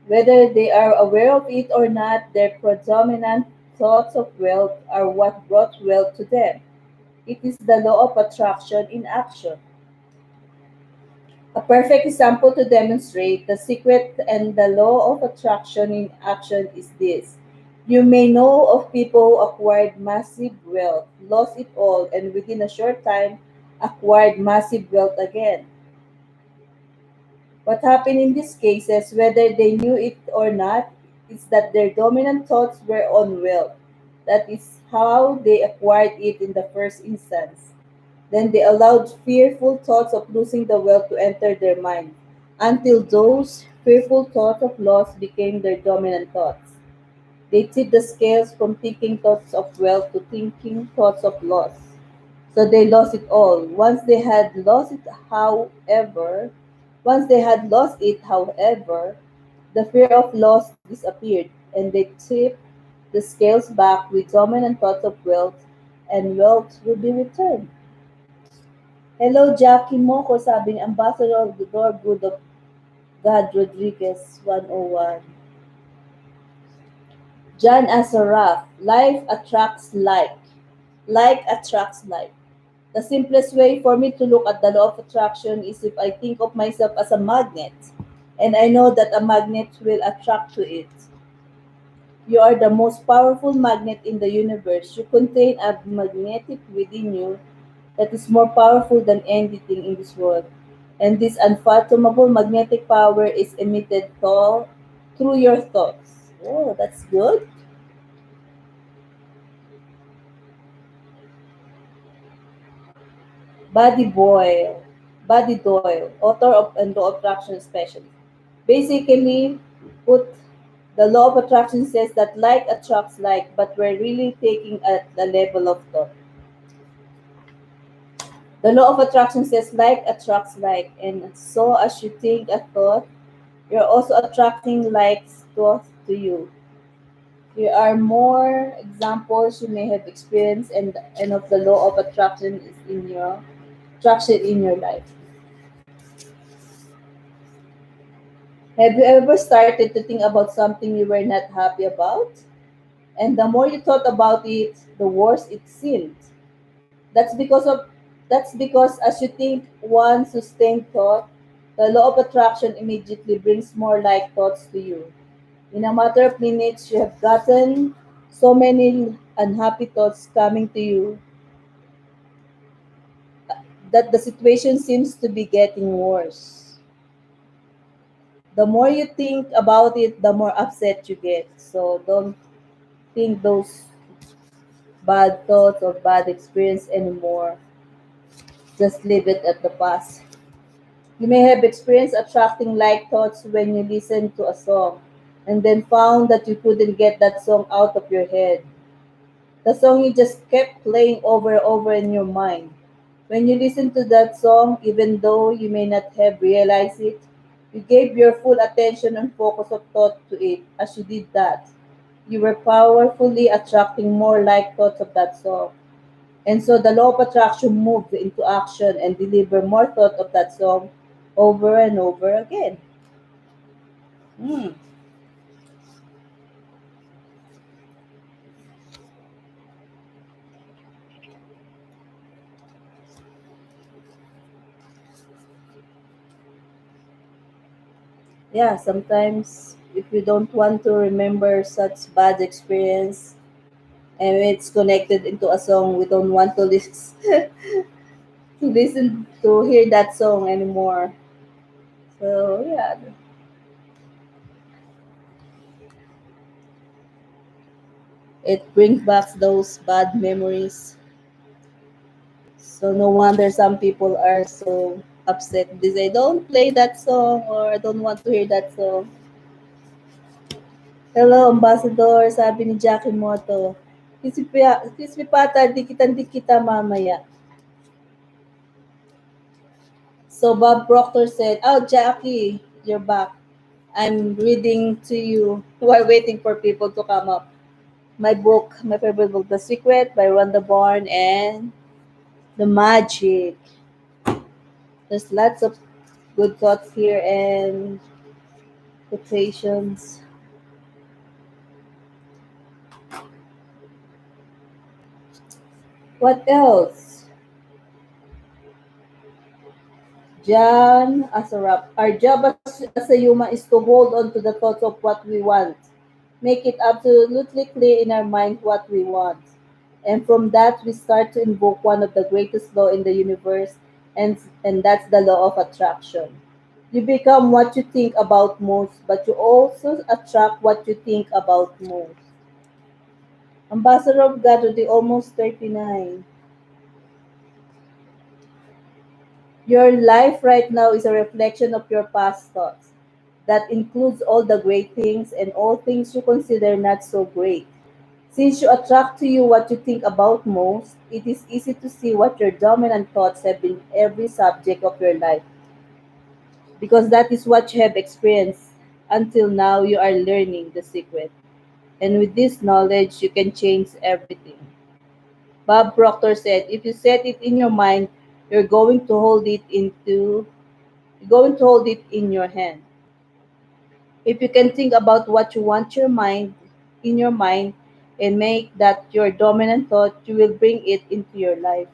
Whether they are aware of it or not, their predominant thoughts of wealth are what brought wealth to them. It is the law of attraction in action. A perfect example to demonstrate the secret and the law of attraction in action is this. You may know of people who acquired massive wealth, lost it all, and within a short time acquired massive wealth again. What happened in these cases, whether they knew it or not, is that their dominant thoughts were on wealth. That is how they acquired it in the first instance. Then they allowed fearful thoughts of losing the wealth to enter their mind, until those fearful thoughts of loss became their dominant thoughts. They tipped the scales from thinking thoughts of wealth to thinking thoughts of loss. So they lost it all. Once they had lost it, however, the fear of loss disappeared, and they tipped the scales back with dominant thoughts of wealth, and wealth will be returned. Hello, Jackie Moco, sabi ni Ambassador of the Good of God Rodriguez, 101. John Asaraf, life attracts like. Like attracts like. The simplest way for me to look at the law of attraction is if I think of myself as a magnet, and I know that a magnet will attract to it. You are the most powerful magnet in the universe. You contain a magnetic within you that is more powerful than anything in this world. And this unfathomable magnetic power is emitted through your thoughts. Oh, that's good. Buddy Boyle, Buddy Doyle, author of and law of attraction specialist. Basically, put the law of attraction says that like attracts like, but we're really taking at the level of thought. The law of attraction says like attracts like, and so as you think a thought, you're also attracting likes to you. Here are more examples you may have experienced and of the law of attraction is in your attraction in your life. Have you ever started to think about something you were not happy about? And the more you thought about it, the worse it seemed. That's because of that's because as you think one sustained thought, the law of attraction immediately brings more like thoughts to you. In a matter of minutes, you have gotten so many unhappy thoughts coming to you that the situation seems to be getting worse. The more you think about it, the more upset you get. So don't think those bad thoughts or bad experience anymore. Just leave it at the past. You may have experienced attracting like thoughts when you listen to a song and then found that you couldn't get that song out of your head. The song you just kept playing over and over in your mind. When you listen to that song, even though you may not have realized it, you gave your full attention and focus of thought to it. As you did that, you were powerfully attracting more like thoughts of that song. And so the law of attraction moved into action and delivered more thought of that song over and over again. Hmm. Yeah, sometimes if you don't want to remember such bad experience and it's connected into a song, we don't want to listen to listen to hear that song anymore. So yeah, it brings back those bad memories. So no wonder some people are so upset. They say, "Don't play that song," or "I don't want to hear that song." Hello, Ambassador, sabi ni Jackie Moto. Kispi pata, di kita mamaya. So Bob Proctor said, "Oh, Jackie, you're back. I'm reading to you while waiting for people to come up. My book, my favorite book, The Secret by Rhonda Byrne and The Magic. There's lots of good thoughts here and quotations. What else? John Asarap. Our job as a human is to hold on to the thoughts of what we want. Make it absolutely clear in our mind what we want. And from that, we start to invoke one of the greatest law in the universe, and that's the law of attraction. You become what you think about most, but you also attract what you think about most. Ambassador of God, the almost 39. Your life right now is a reflection of your past thoughts. That includes all the great things and all things you consider not so great. Since you attract to you what you think about most, it is easy to see what your dominant thoughts have been every subject of your life, because that is what you have experienced until now. You are learning the secret. And with this knowledge, you can change everything. Bob Proctor said, if you set it in your mind, you're going to hold it into you're going to hold it in your hand. If you can think about what you want your mind in your mind and make that your dominant thought, you will bring it into your life.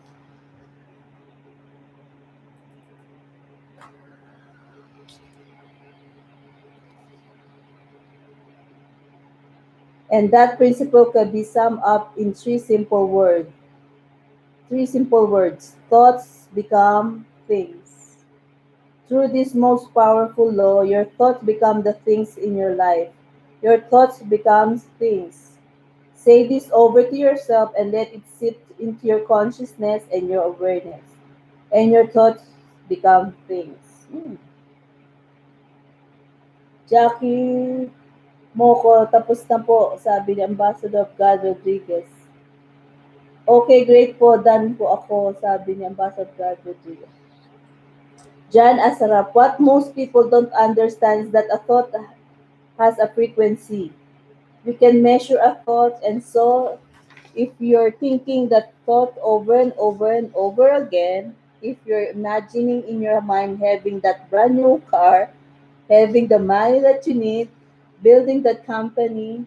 And that principle can be summed up in three simple words. Thoughts become things. Through this most powerful law, your thoughts become the things in your life. Your thoughts becomes things. Say this over to yourself and let it seep into your consciousness and your awareness. And your thoughts become things. Hmm. Jackie Moko, tapos na po, sabi ni Ambassador of God Rodriguez. Okay, great po, done po ako, sabi ni Ambassador God Rodriguez. John Asarap, what most people don't understand is that a thought has a frequency. We can measure a thought, and so if you're thinking that thought over and over and over again, if you're imagining in your mind having that brand new car, having the money that you need, building that company,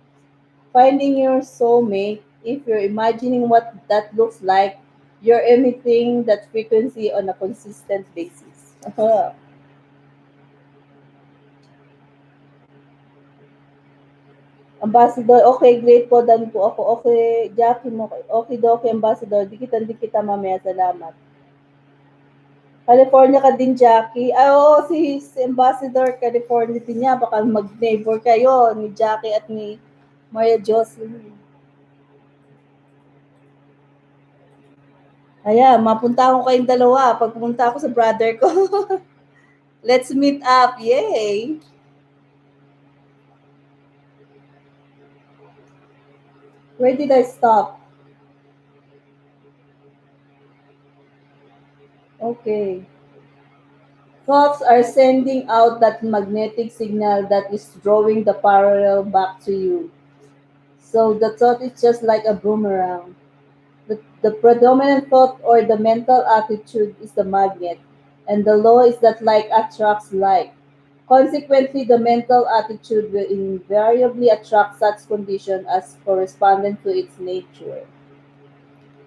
finding your soulmate, if you're imagining what that looks like, you're emitting that frequency on a consistent basis. Ambassador, okay, great po, done po ako. Okay, Jackie mo, okay, doke, Ambassador, di kita mamaya, salamat. California ka din, Jackie. Ah, oo, si Ambassador, California din niya. Baka mag-neighbor kayo ni Jackie at ni Maria Jocelyn. Ayan, mapunta ko kayong dalawa pag pumunta ako sa brother ko. Let's meet up. Yay! Where did I stop? Okay. Thoughts are sending out that magnetic signal that is drawing the parallel back to you. So the thought is just like a boomerang. The predominant thought or the mental attitude is the magnet, and the law is that like attracts like. Consequently, the mental attitude will invariably attract such condition as correspondent to its nature.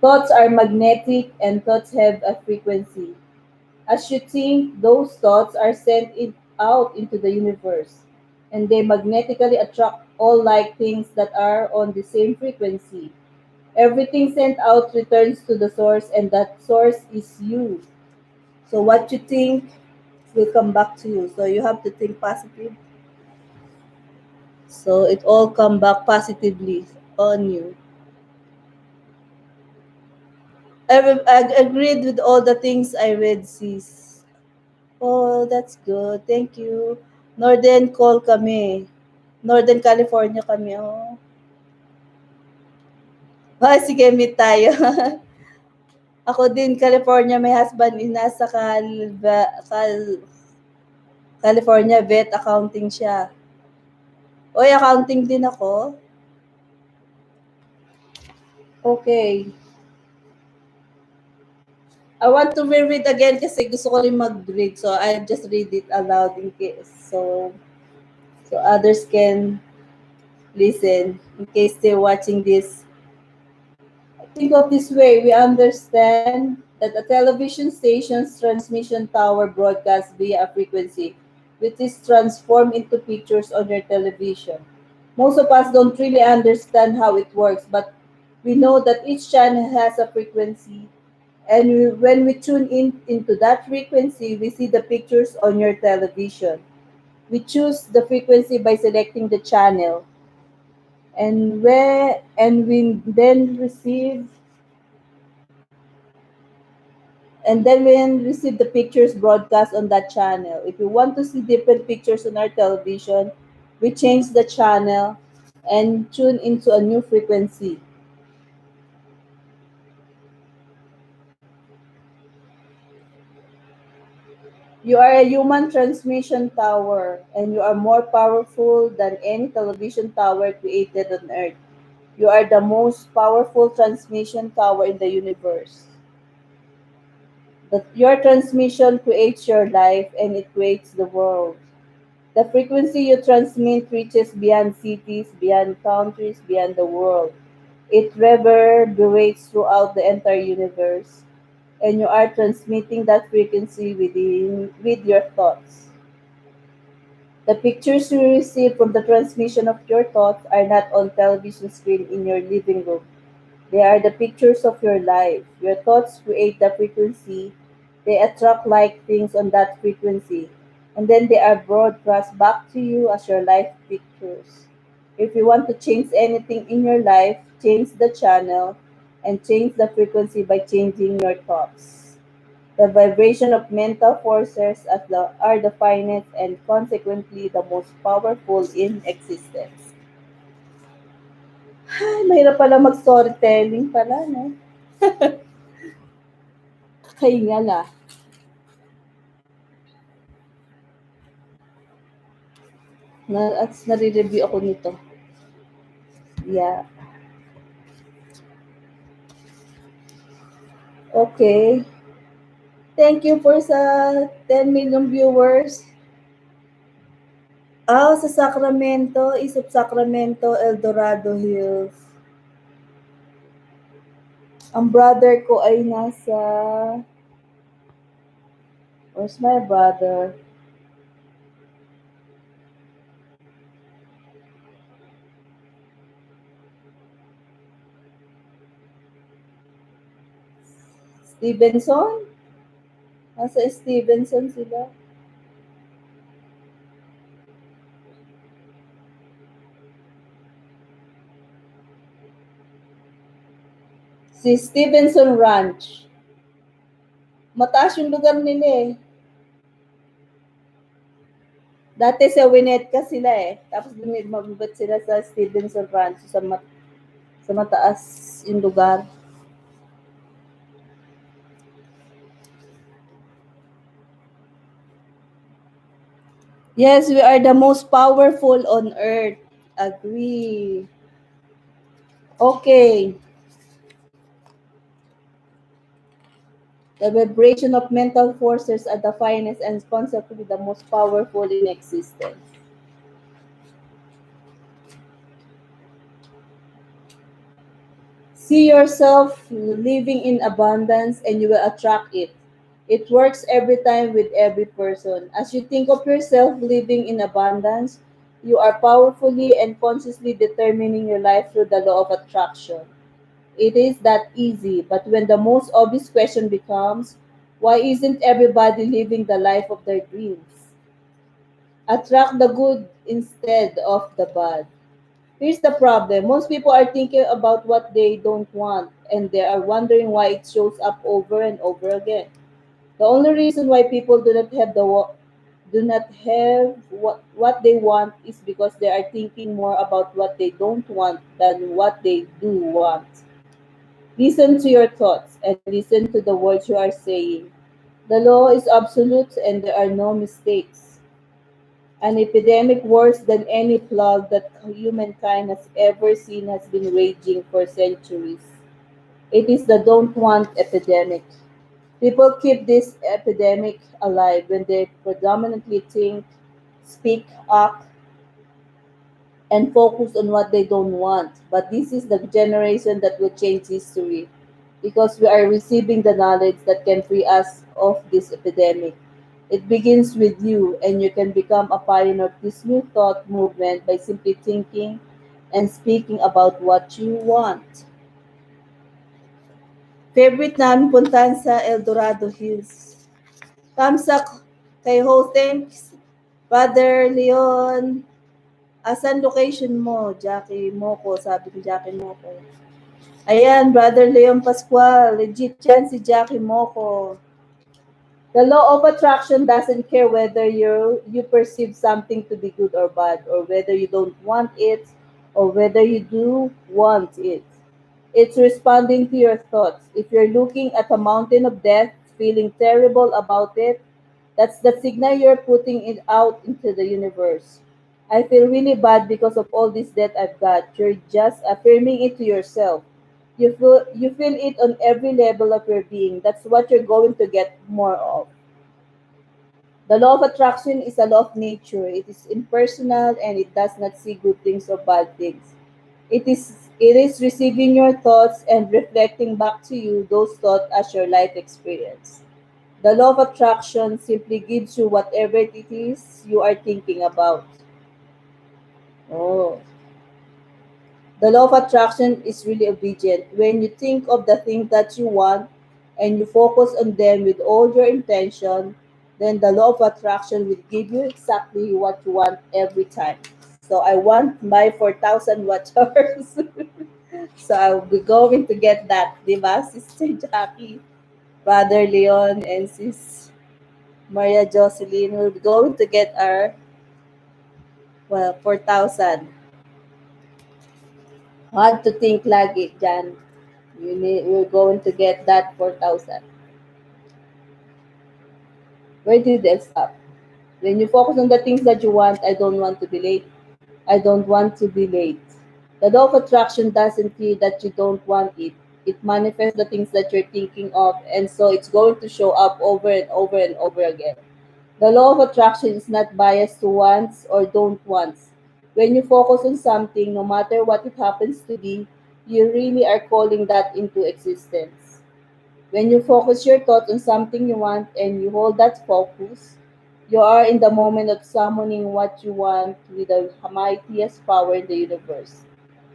Thoughts are magnetic and thoughts have a frequency. As you think, those thoughts are out into the universe, and they magnetically attract all like things that are on the same frequency. Everything sent out returns to the source, and that source is you. So what you think will come back to you. So you have to think positive. So it all come back positively on you. I agreed with all the things I read, sis. Oh, that's good. Thank you. Northern call kami. Northern California kami. Oh. Oh, sige, meet tayo. Ako din, California. My husband is nasa California. Vet accounting siya. Oy, accounting din ako. Okay. I want to reread again kasi gusto ko rin mag-read. So, I'll just read it aloud in case. So others can listen in case they're watching this. Think of this way, we understand that a television station's transmission tower broadcasts via a frequency, which is transformed into pictures on your television. Most of us don't really understand how it works, but we know that each channel has a frequency, and when we tune in into that frequency, we see the pictures on your television. We choose the frequency by selecting the channel, and we then receive the pictures broadcast on that channel. If we want to see different pictures on our television, we change the channel and tune into a new frequency. You are a human transmission tower, and you are more powerful than any television tower created on Earth. You are the most powerful transmission tower in the universe. Your transmission creates your life and it creates the world. The frequency you transmit reaches beyond cities, beyond countries, beyond the world. It reverberates throughout the entire universe, and you are transmitting that frequency with your thoughts. The pictures you receive from the transmission of your thoughts are not on television screen in your living room. They are the pictures of your life. Your thoughts create the frequency. They attract like things on that frequency. And then they are broadcast back to you as your life pictures. If you want to change anything in your life, change the channel and change the frequency by changing your thoughts. The vibration of mental forces are the finest and consequently the most powerful in existence. Ay, mahirap pala mag-storytelling pala, no? Kakahinga na. At nare-review ako nito. Yeah. Okay. Thank you for sa 10 million viewers. Sa Sacramento, East of Sacramento, El Dorado Hills. Ang brother ko ay nasa... Where's my brother? Stevenson? Nasa Stevenson sila. Si Stevenson Ranch. Mataas yung lugar nila eh. Dati sa Winnetka sila eh. Tapos mabibat sila sa Stevenson Ranch. Sa mataas yung lugar. Yes, we are the most powerful on earth. Agree. Okay. The vibration of mental forces are the finest and consequently the most powerful in existence. See yourself living in abundance and you will attract it. It works every time with every person. As you think of yourself living in abundance, you are powerfully and consciously determining your life through the law of attraction. It is that easy, but when the most obvious question becomes, why isn't everybody living the life of their dreams? Attract the good instead of the bad. Here's the problem. Most people are thinking about what they don't want and they are wondering why it shows up over and over again. The only reason why people do not have what they want is because they are thinking more about what they don't want than what they do want. Listen to your thoughts and listen to the words you are saying. The law is absolute and there are no mistakes. An epidemic worse than any plague that humankind has ever seen has been raging for centuries. It is the don't want epidemic. People keep this epidemic alive when they predominantly think, speak, act, and focus on what they don't want. But this is the generation that will change history because we are receiving the knowledge that can free us of this epidemic. It begins with you, and you can become a pioneer of this new thought movement by simply thinking and speaking about what you want. Favorite namin puntahan sa El Dorado Hills. Kamsak kay Ho, thanks. Brother Leon, asan location mo? Jackie Moco, sabi ni Jackie Moco. Ayan, Brother Leon Pascual, legit yan si Jackie Moco. The law of attraction doesn't care whether you perceive something to be good or bad, or whether you don't want it, or whether you do want it. It's responding to your thoughts. If you're looking at a mountain of death, feeling terrible about it, that's the signal you're putting it out into the universe. I feel really bad because of all this debt I've got. You're just affirming it to yourself. You feel it on every level of your being. That's what you're going to get more of. The law of attraction is a law of nature. It is impersonal and it does not see good things or bad things. It is receiving your thoughts and reflecting back to you those thoughts as your life experience. The law of attraction simply gives you whatever it is you are thinking about. Oh. The law of attraction is really obedient. When you think of the thing that you want and you focus on them with all your intention, then the law of attraction will give you exactly what you want every time. So I want my 4,000 watch hours. So I'll be going to get that, di ba, Sister Jackie, Brother Leon, and Sis Maria Jocelyn. We'll be going to get our, well, 4,000. Hard to think lagi dyan. We're going to get that 4,000. Where did I stop? When you focus on the things that you want, I don't want to be late. I don't want to be late. The law of attraction doesn't care that you don't want it. It manifests the things that you're thinking of, and so it's going to show up over and over and over again. The law of attraction is not biased to wants or don't wants. When you focus on something, no matter what it happens to be, you really are calling that into existence. When you focus your thoughts on something you want and you hold that focus, you are in the moment of summoning what you want with the mightiest power in the universe.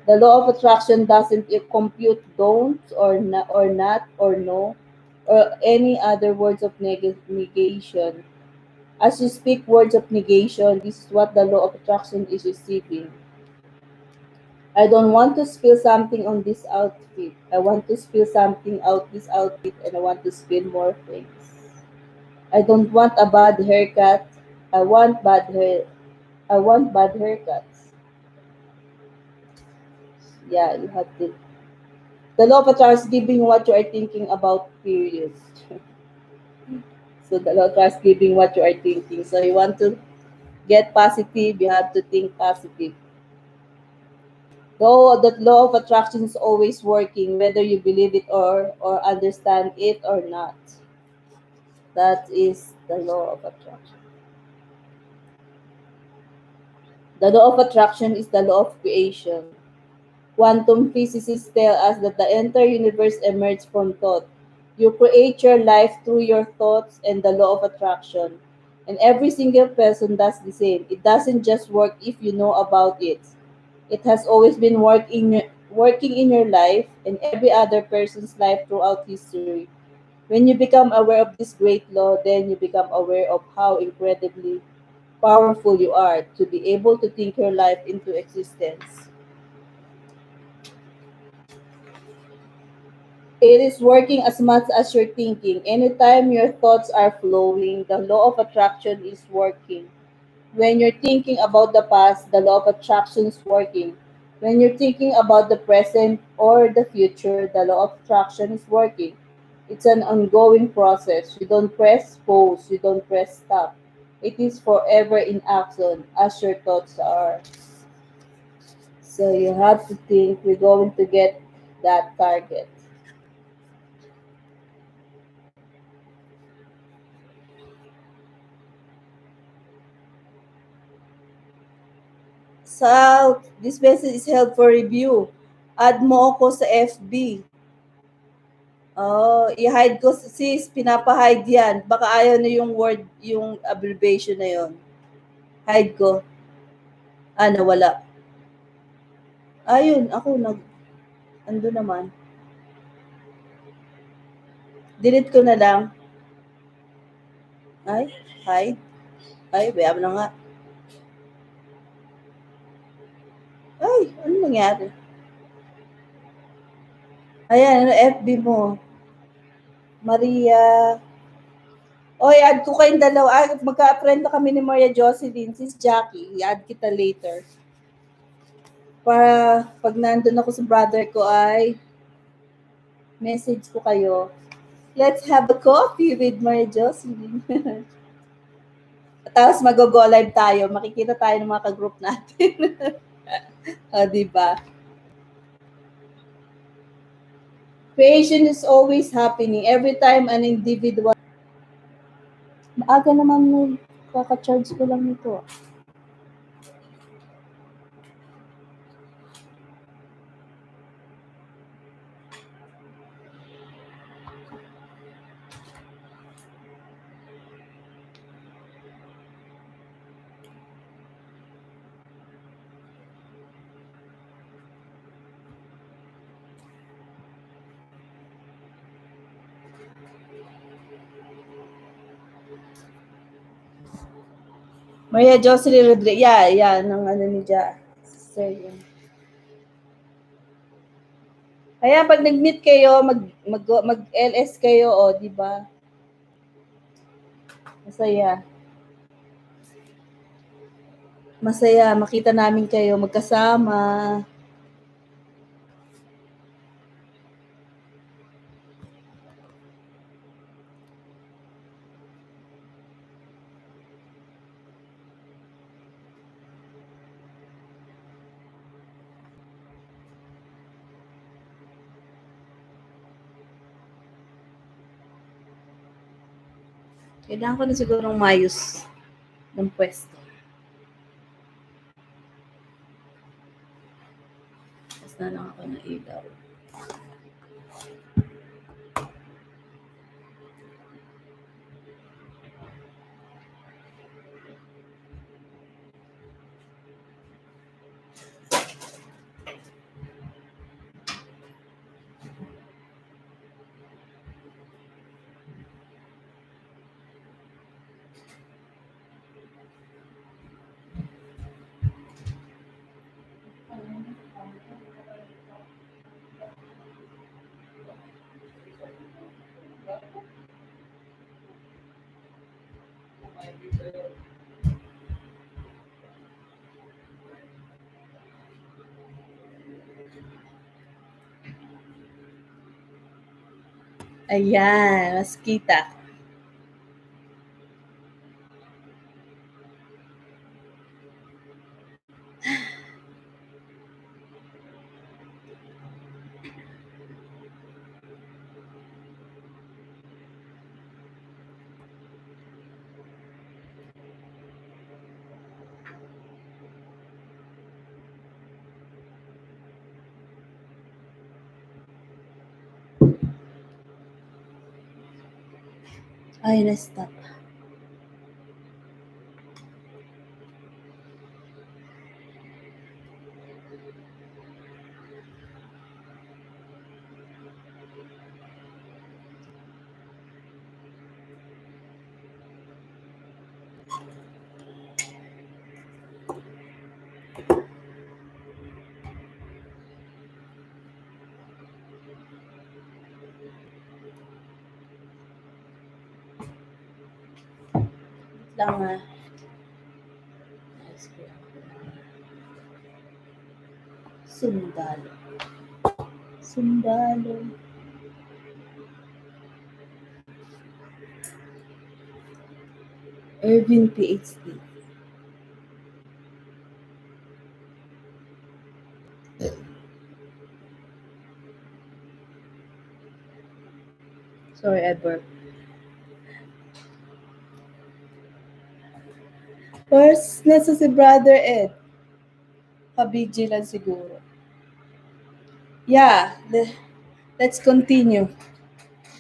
The law of attraction doesn't compute don't or not or no or any other words of negation. As you speak words of negation, this is what the law of attraction is receiving. I don't want to spill something on this outfit. I want to spill something out this outfit and I want to spill more things. I don't want a bad haircut. I want bad hair. I want bad haircuts. Yeah, you have to. The law of attraction is giving what you are thinking about, period. So the law of attraction is giving what you are thinking. So you want to get positive, you have to think positive. Though the law of attraction is always working, whether you believe it or understand it or not. That is the law of attraction. The law of attraction is the law of creation. Quantum physicists tell us that the entire universe emerged from thought. You create your life through your thoughts and the law of attraction. And every single person does the same. It doesn't just work if you know about it. It has always been working in your life and every other person's life throughout history. When you become aware of this great law, then you become aware of how incredibly powerful you are to be able to think your life into existence. It is working as much as you're thinking. Anytime your thoughts are flowing, the law of attraction is working. When you're thinking about the past, the law of attraction is working. When you're thinking about the present or the future, the law of attraction is working. It's an ongoing process. You don't press pause, you don't press stop. It is forever in action as your thoughts are. So you have to think we're going to get that target. So, this message is held for review. Add mo ako sa FB. Oh, i-hide ko sis, pinapa-hide yan. Baka ayaw na yung word, yung abbreviation na yon. Hide ko. Ah, nawala. Ayun, ako ando naman. Delete ko na lang. Ay, hide. Ay, bayab na nga. Ay, ano nangyari? Ayan, ano FB mo? Maria. Oy, add ko kayong dalawa. Ah, magka-friend na kami ni Maria Jocelyn. Sis Jackie, i-add kita later. Para pag nandun ako sa brother ko ay message ko kayo. Let's have a coffee with Maria Jocelyn. Tapos mag-go live tayo. Makikita tayo ng mga ka-group natin. O, diba? Creation is always happening. Every time an individual... Maaga naman nun. Kaka-charge ko lang nito. Maria Jocelyn Rodriguez. Yeah, ng ano ni Ja. Sir, yun. Kaya pag nag-meet kayo, mag-LS kayo, o, di ba? Masaya. Masaya, makita namin kayo magkasama. Kailangan ko na sigurong mayos ng pwesto. Tapos na lang ako ng ilaw. Ayan, mas kita. Ay, na-stop. Lang ah. Sundalo. Sundalo. Irving PhD. Sorry, I burped. First, nasa si Brother Ed. Pa-BG lang siguro. Yeah, let's continue.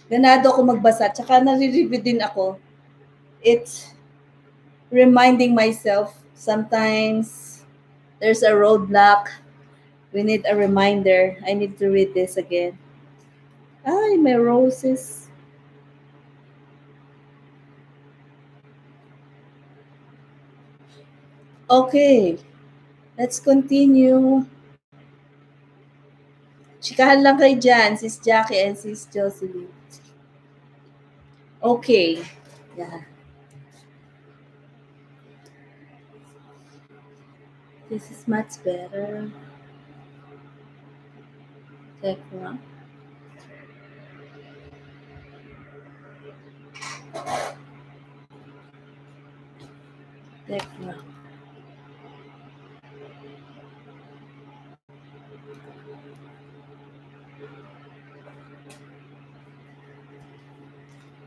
Ganado ako magbasa. Tsaka nare-review din ako. It's reminding myself sometimes there's a roadblock. We need a reminder. I need to read this again. Ay, may roses. Okay, let's continue. Chikahan lang kayo dyan, Sis Jackie and Sis Jocelyn. Okay. Yeah. This is much better. Teka. Teka.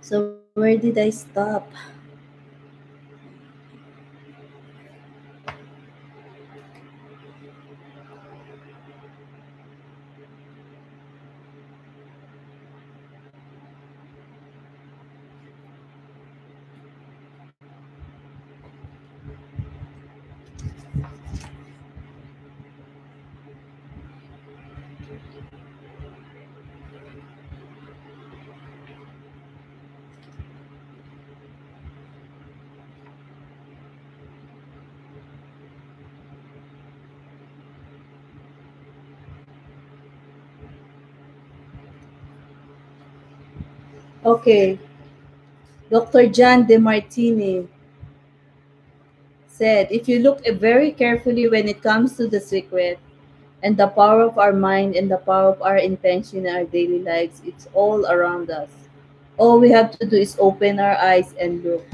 So where did I stop? Okay. Dr. John DeMartini said, if you look very carefully when it comes to the secret and the power of our mind and the power of our intention in our daily lives, it's all around us. All we have to do is open our eyes and look.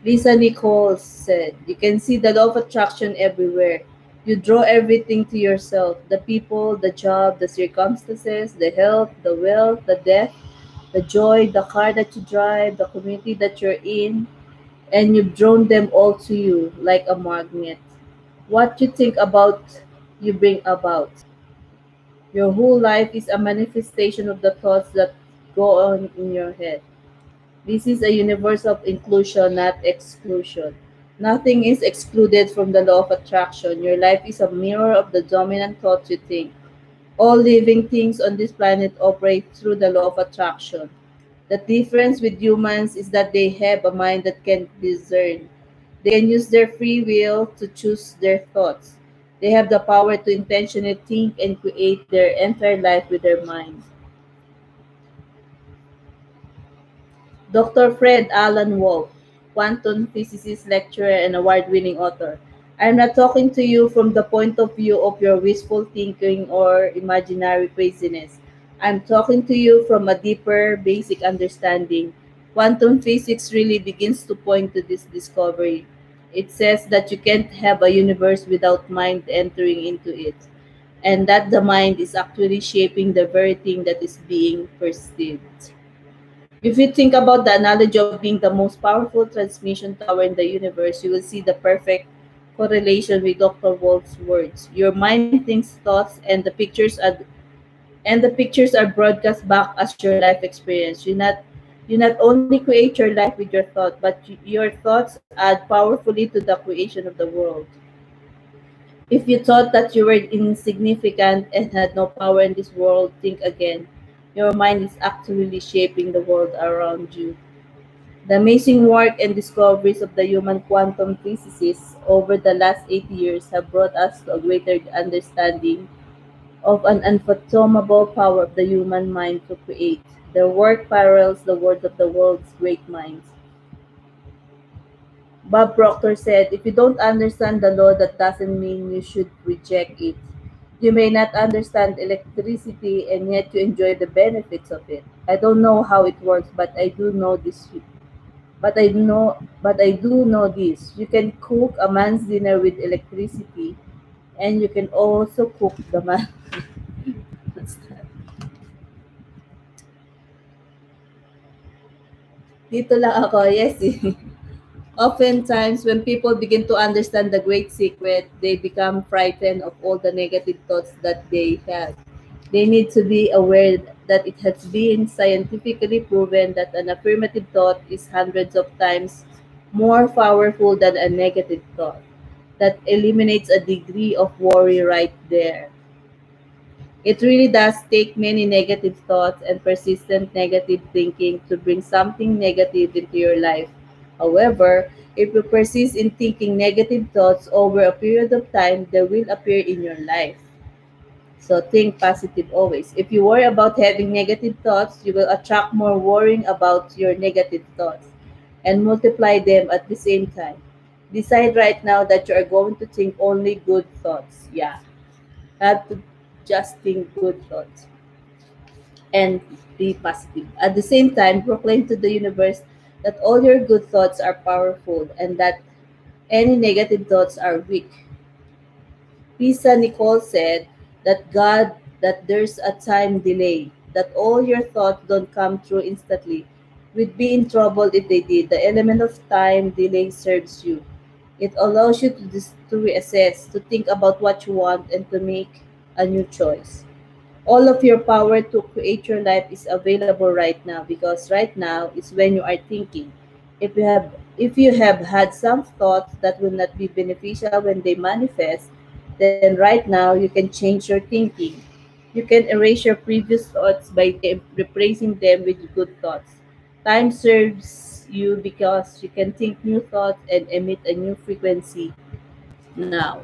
Lisa Nichols said, you can see the law of attraction everywhere. You draw everything to yourself, the people, the job, the circumstances, the health, the wealth, the death, the joy, the car that you drive, the community that you're in, and you've drawn them all to you like a magnet. What you think about, you bring about. Your whole life is a manifestation of the thoughts that go on in your head. This is a universe of inclusion, not exclusion. Nothing is excluded from the law of attraction. Your life is a mirror of the dominant thoughts you think. All living things on this planet operate through the law of attraction. The difference with humans is that they have a mind that can discern. They can use their free will to choose their thoughts. They have the power to intentionally think and create their entire life with their mind. Dr. Fred Alan Wolf, quantum physicist, lecturer, and award winning author. I'm not talking to you from the point of view of your wishful thinking or imaginary craziness. I'm talking to you from a deeper, basic understanding. Quantum physics really begins to point to this discovery. It says that you can't have a universe without mind entering into it, and that the mind is actually shaping the very thing that is being perceived. If you think about the analogy of being the most powerful transmission tower in the universe, you will see the perfect correlation with Dr. Wolf's words. Your mind thinks thoughts and the pictures are broadcast back as your life experience. You not only create your life with your thought, but your thoughts add powerfully to the creation of the world. If you thought that you were insignificant and had no power in this world, think again. Your mind is actually shaping the world around you. The amazing work and discoveries of the human quantum physicists over the last 80 years have brought us to a greater understanding of an unfathomable power of the human mind to create. Their work parallels the work of the world's great minds. Bob Proctor said, if you don't understand the law, that doesn't mean you should reject it. You may not understand electricity and yet you enjoy the benefits of it. I don't know how it works, but I do know this. But I do know this. You can cook a man's dinner with electricity, and you can also cook the man. Dito lang ako, yes. Oftentimes, when people begin to understand the great secret, they become frightened of all the negative thoughts that they have. They need to be aware that it has been scientifically proven that an affirmative thought is hundreds of times more powerful than a negative thought. That eliminates a degree of worry right there. It really does take many negative thoughts and persistent negative thinking to bring something negative into your life. However, if you persist in thinking negative thoughts over a period of time, they will appear in your life. So think positive always. If you worry about having negative thoughts, you will attract more worrying about your negative thoughts and multiply them at the same time. Decide right now that you are going to think only good thoughts. Yeah, have to just think good thoughts and be positive. At the same time, proclaim to the universe that all your good thoughts are powerful and that any negative thoughts are weak. Pisa Nicole said that there's a time delay, that all your thoughts don't come true instantly. We'd be in trouble if they did. The element of time delay serves you. It allows you to reassess, to think about what you want, and to make a new choice. All of your power to create your life is available right now because right now is when you are thinking. If you have had some thoughts that will not be beneficial when they manifest, then right now you can change your thinking. You can erase your previous thoughts by replacing them with good thoughts. Time serves you because you can think new thoughts and emit a new frequency now.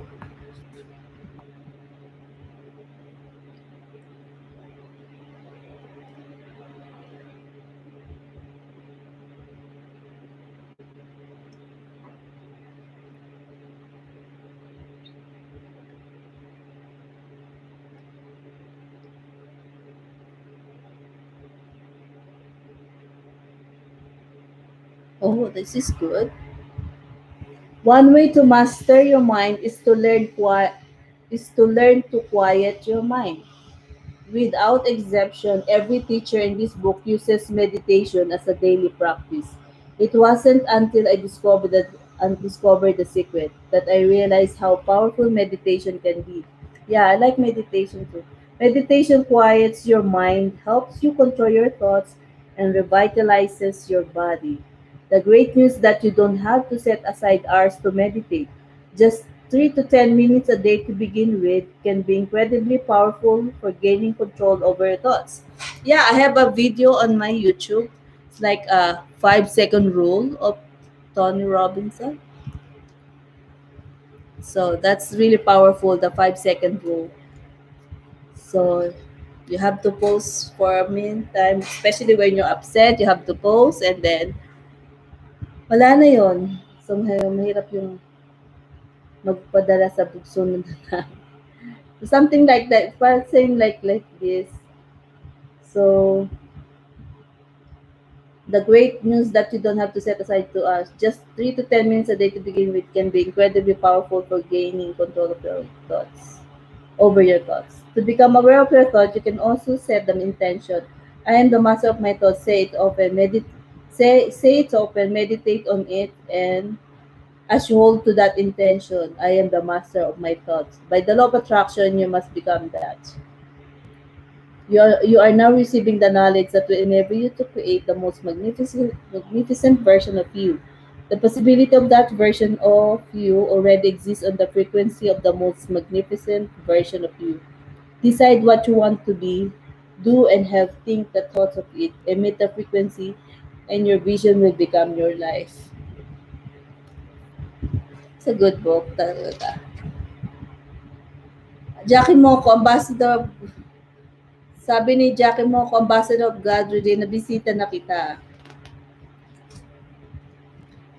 Oh, this is good. One way to master your mind is to learn to quiet your mind. Without exception, every teacher in this book uses meditation as a daily practice. It wasn't until I discovered the secret that I realized how powerful meditation can be. Yeah, I like meditation too. Meditation quiets your mind, helps you control your thoughts, and revitalizes your body. The great news that you don't have to set aside hours to meditate. Just 3 to 10 minutes a day to begin with can be incredibly powerful for gaining control over your thoughts. Yeah, I have a video on my YouTube. It's like a 5-second rule of Tony Robinson. So that's really powerful, the 5-second rule. So you have to pause for a meantime, especially when you're upset, you have to pause and then wala na yon. So mahirap yung magpadala sa bugso ng something like that. But saying like this. So the great news that you don't have to set aside to us just 3 to 10 minutes a day to begin with can be incredibly powerful for gaining control of your thoughts over your thoughts. To become aware of your thoughts, you can also set an intention. I am the master of my thoughts. Say it often. Say it often. Meditate on it, and as you hold to that intention, I am the master of my thoughts. By the law of attraction, you must become that. You are now receiving the knowledge that will enable you to create the most magnificent version of you. The possibility of that version of you already exists on the frequency of the most magnificent version of you. Decide what you want to be, do and have think the thoughts of it, emit the frequency, and your vision will become your life. It's a good book talaga. Jackie Moco, Ambassador of, sabi ni Jackie Moco, Ambassador of God, really, nabisita na kita.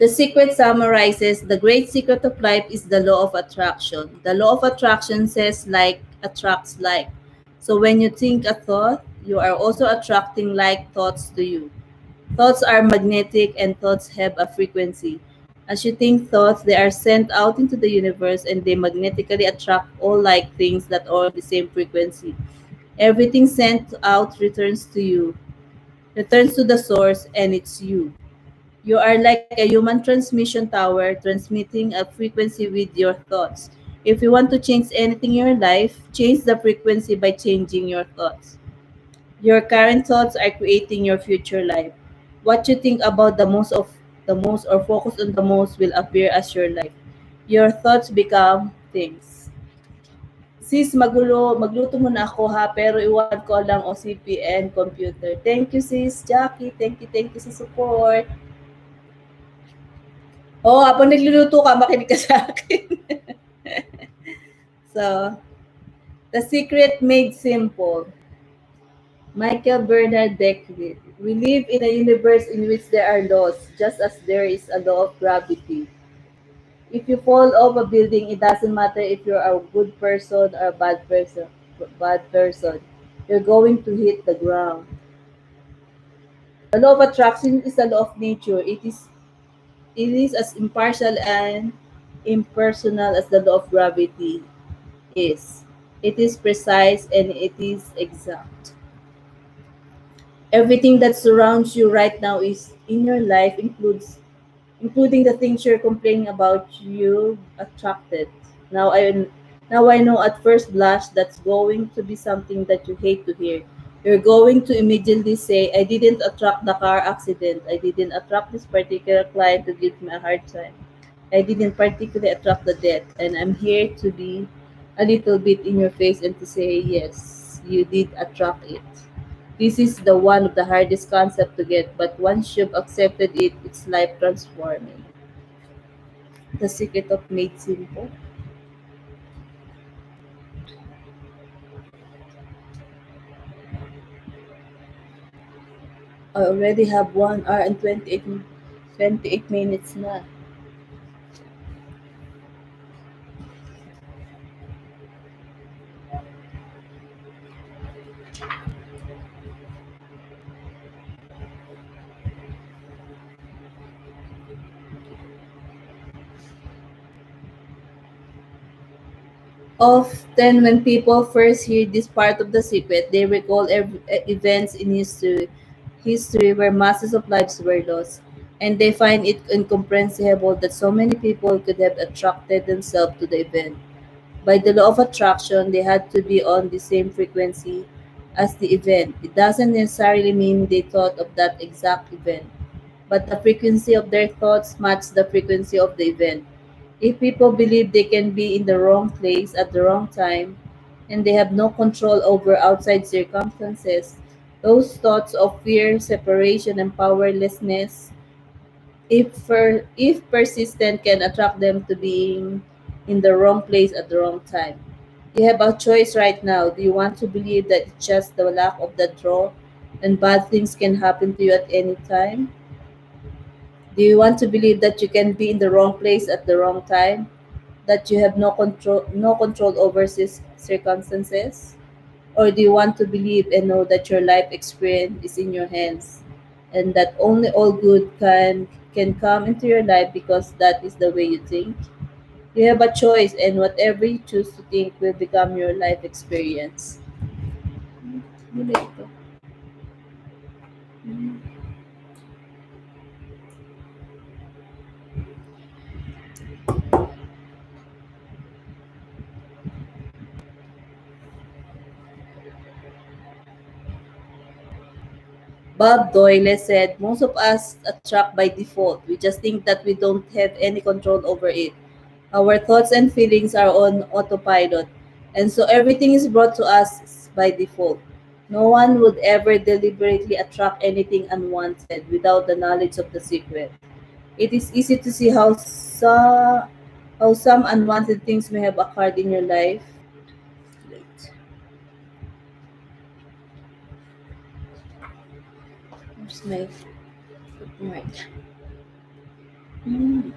The secret summarizes the great secret of life is the law of attraction. The law of attraction says like attracts like. So when you think a thought, you are also attracting like thoughts to you. Thoughts are magnetic and thoughts have a frequency. As you think thoughts, they are sent out into the universe and they magnetically attract all like things that are on the same frequency. Everything sent out returns to the source, and it's you. You are like a human transmission tower transmitting a frequency with your thoughts. If you want to change anything in your life, change the frequency by changing your thoughts. Your current thoughts are creating your future life. What you think about the most or focus on the most will appear as your life. Your thoughts become things. Sis, magluto muna ako ha, pero iwan ko lang OCPN computer. Thank you sis Jackie, thank you sa support. Oo, habang nagluluto ka, makinig ka sa akin. So, The Secret Made Simple. Michael Bernard Beckwith. We live in a universe in which there are laws, just as there is a law of gravity. If you fall off a building, it doesn't matter if you're a good person or a bad person. Bad person, you're going to hit the ground. The law of attraction is a law of nature. It is as impartial and impersonal as the law of gravity is. It is precise and it is exact. Everything that surrounds you right now is in your life including the things you're complaining about you attracted. Now I now I know at first blush that's going to be something that you hate to hear. You're going to immediately say, I didn't attract the car accident. I didn't attract this particular client to give me a hard time. I didn't particularly attract the debt. And I'm here to be a little bit in your face and to say, yes, you did attract it. This is the one of the hardest concept to get, but once you've accepted it, it's life transforming. The secret of made simple. I already have 1 hour and 28 minutes na. Often, when people first hear this part of the secret, they recall events in history where masses of lives were lost, and they find it incomprehensible that so many people could have attracted themselves to the event. By the law of attraction, they had to be on the same frequency as the event. It doesn't necessarily mean they thought of that exact event, but the frequency of their thoughts matched the frequency of the event. If people believe they can be in the wrong place at the wrong time and they have no control over outside circumstances, those thoughts of fear, separation, and powerlessness, if persistent, can attract them to being in the wrong place at the wrong time. You have a choice right now. Do you want to believe that it's just the lack of the draw and bad things can happen to you at any time? Do you want to believe that you can be in the wrong place at the wrong time? That you have no control over circumstances? Or do you want to believe and know that your life experience is in your hands and that only all good can come into your life because that is the way you think? You have a choice and whatever you choose to think will become your life experience. Muna ito. Bob Doyle said, most of us attract by default. We just think that we don't have any control over it. Our thoughts and feelings are on autopilot, and so everything is brought to us by default. No one would ever deliberately attract anything unwanted without the knowledge of the secret. It is easy to see how some unwanted things may have occurred in your life. Wait, where's my bookmark? Hmm,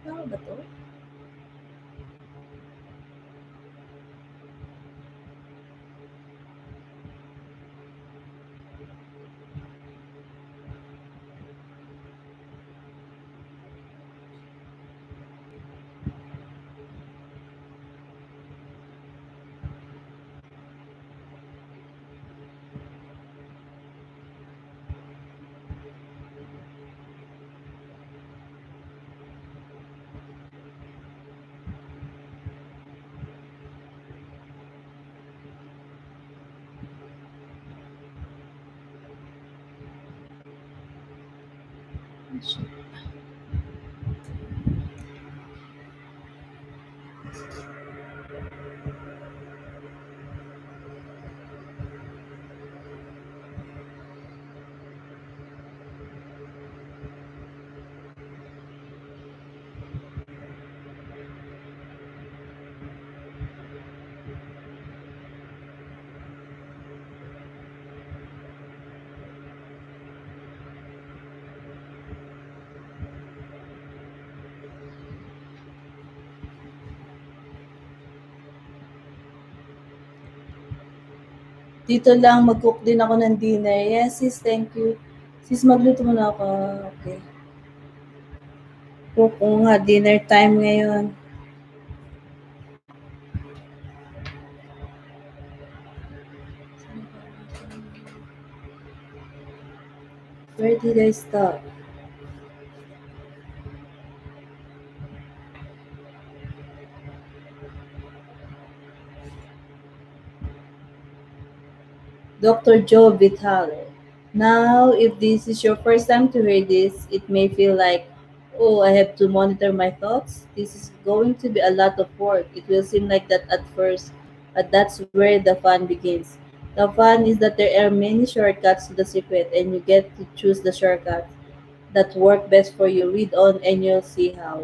ano ba to? Dito lang, mag-cook din ako ng dinner. Yes, sis, thank you. Sis, magluto muna ako. Okay. Cook ko nga, dinner time ngayon. Where did I stop? Dr. Joe Vitale. Now, if this is your first time to hear this, it may feel like, oh, I have to monitor my thoughts. This is going to be a lot of work. It will seem like that at first, but that's where the fun begins. The fun is that there are many shortcuts to the secret, and you get to choose the shortcuts that work best for you. Read on, and you'll see how.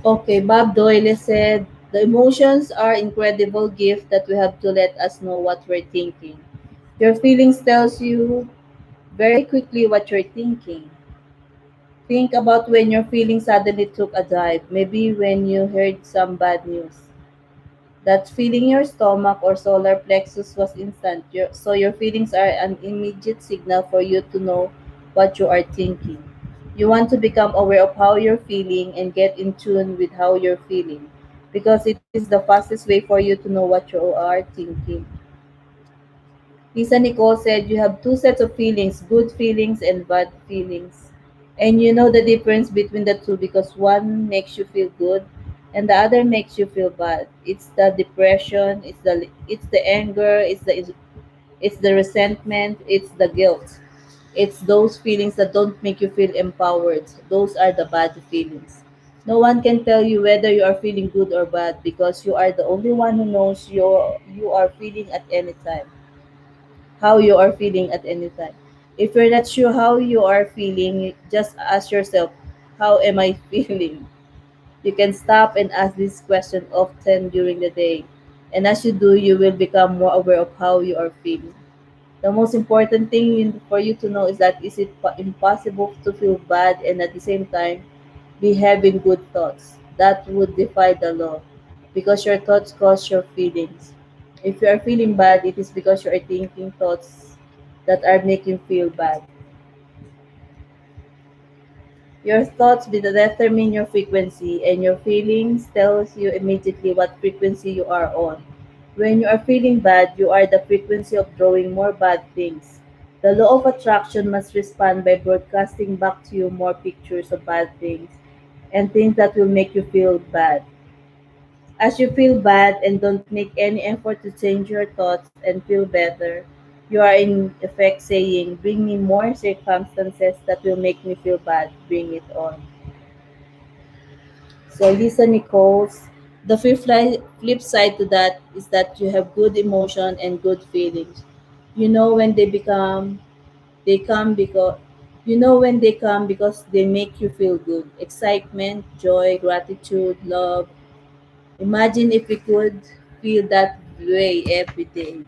Okay, Bob Doyle said, the emotions are incredible gift that we have to let us know what we're thinking. Your feelings tells you very quickly what you're thinking. Think about when your feelings suddenly took a dive, maybe when you heard some bad news. That feeling in your stomach or solar plexus was instant. So your feelings are an immediate signal for you to know what you are thinking. You want to become aware of how you're feeling and get in tune with how you're feeling because it is the fastest way for you to know what you are thinking. Lisa Nicole said you have two sets of feelings, good feelings and bad feelings. And you know the difference between the two because one makes you feel good and the other makes you feel bad. It's the depression, it's the anger, it's the resentment, it's the guilt. It's those feelings that don't make you feel empowered. Those are the bad feelings. No one can tell you whether you are feeling good or bad because you are the only one who knows you are feeling at any time, how you are feeling at any time. If you're not sure how you are feeling, just ask yourself, how am I feeling? You can stop and ask this question often during the day. And as you do, you will become more aware of how you are feeling. The most important thing for you to know is that is it impossible to feel bad and at the same time be having good thoughts. That would defy the law because your thoughts cause your feelings. If you are feeling bad, it is because you are thinking thoughts that are making you feel bad. Your thoughts will determine your frequency, and your feelings tells you immediately what frequency you are on. When you are feeling bad, you are the frequency of drawing more bad things. The law of attraction must respond by broadcasting back to you more pictures of bad things and things that will make you feel bad. As you feel bad and don't make any effort to change your thoughts and feel better, you are in effect saying, bring me more circumstances that will make me feel bad, bring it on. So Lisa Nichols, the flip side to that is that you have good emotion and good feelings. You know when they come because when they come because they make you feel good. Excitement, joy, gratitude, love. Imagine if we could feel that way every day.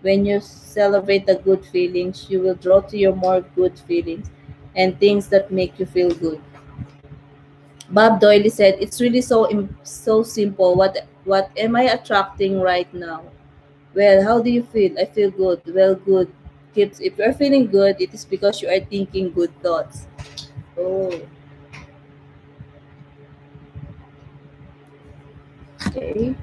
When you celebrate the good feelings, you will draw to you more good feelings and things that make you feel good. Bob Doyle said, "It's really so simple. What am I attracting right now? Well, how do you feel? I feel good. Well, good. Keeps if you're feeling good, it is because you are thinking good thoughts. Oh, okay.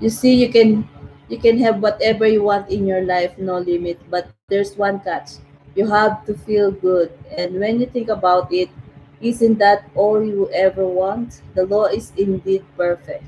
You see, you can have whatever you want in your life, no limit. But there's one catch. You have to feel good. And when you think about it, isn't that all you ever want? The law is indeed perfect.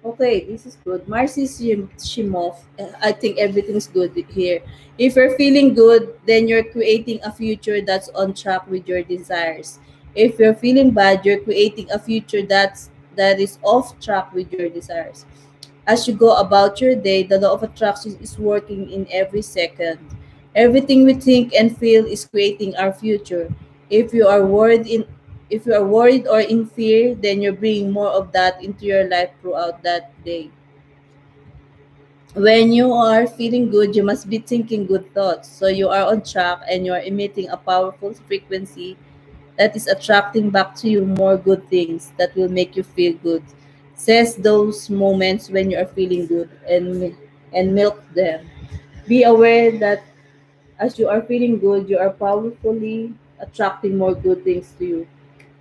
Okay, this is good. Marcy Shimov, I think everything's good here. If you're feeling good, then you're creating a future that's on track with your desires. If you're feeling bad, you're creating a future that is off track with your desires. As you go about your day, the law of attraction is working in every second. Everything we think and feel is creating our future. If you are worried in if you are worried or in fear, then you're bringing more of that into your life throughout that day. When you are feeling good, you must be thinking good thoughts. So you are on track and you are emitting a powerful frequency that is attracting back to you more good things that will make you feel good. Says those moments when you are feeling good and milk them. Be aware that as you are feeling good, you are powerfully attracting more good things to you.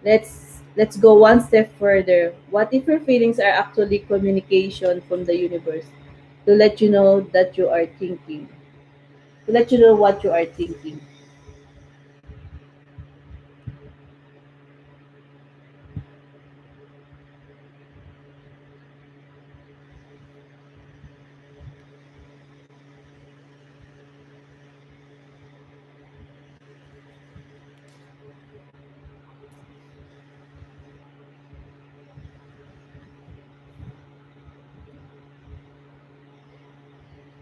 Let's go one step further. What if your feelings are actually communication from the universe to let you know that you are thinking, to let you know what you are thinking?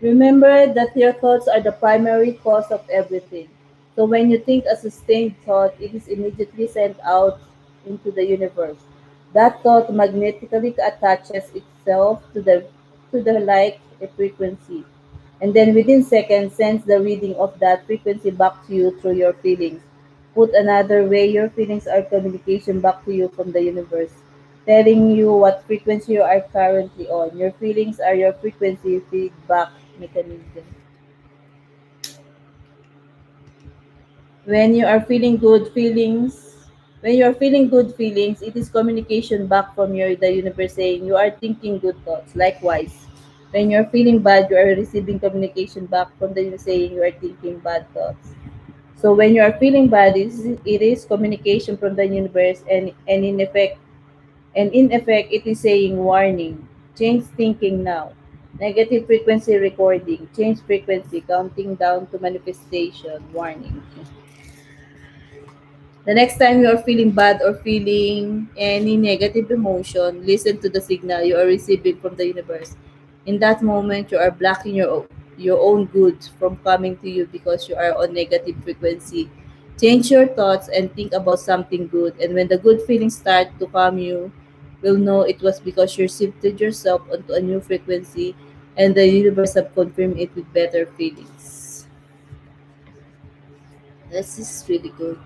Remember that your thoughts are the primary cause of everything. So when you think a sustained thought, it is immediately sent out into the universe. That thought magnetically attaches itself to the like a frequency, and then within seconds sends the reading of that frequency back to you through your feelings. Put another way, your feelings are communication back to you from the universe, telling you what frequency you are currently on. Your feelings are your frequency feedback mechanism. When you are feeling good feelings, When you're feeling good feelings, it is communication back from the universe saying you are thinking good thoughts. Likewise, when you're feeling bad, you are receiving communication back from the universe saying you are thinking bad thoughts. So when you are feeling bad, it is communication from the universe, and in effect, it is saying warning, change thinking now. Negative frequency recording, change frequency, counting down to manifestation, warning. The next time you are feeling bad or feeling any negative emotion, listen to the signal you are receiving from the universe. In that moment, you are blocking your own good from coming to you because you are on negative frequency. Change your thoughts and think about something good. And when the good feelings start to come, you will know it was because you shifted yourself onto a new frequency and the universe have confirmed it with better feelings. This is really good.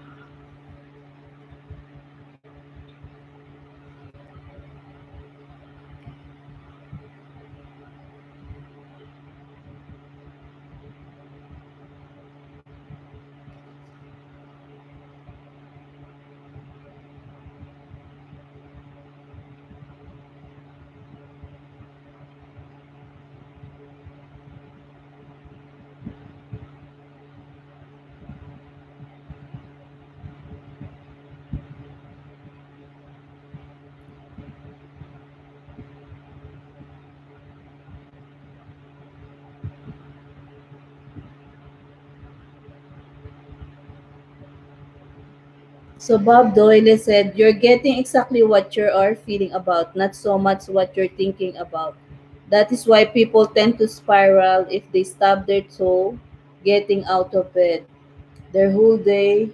So Bob Doyle said, "You're getting exactly what you are feeling about, not so much what you're thinking about. That is why people tend to spiral if they stub their toe getting out of bed. Their whole day,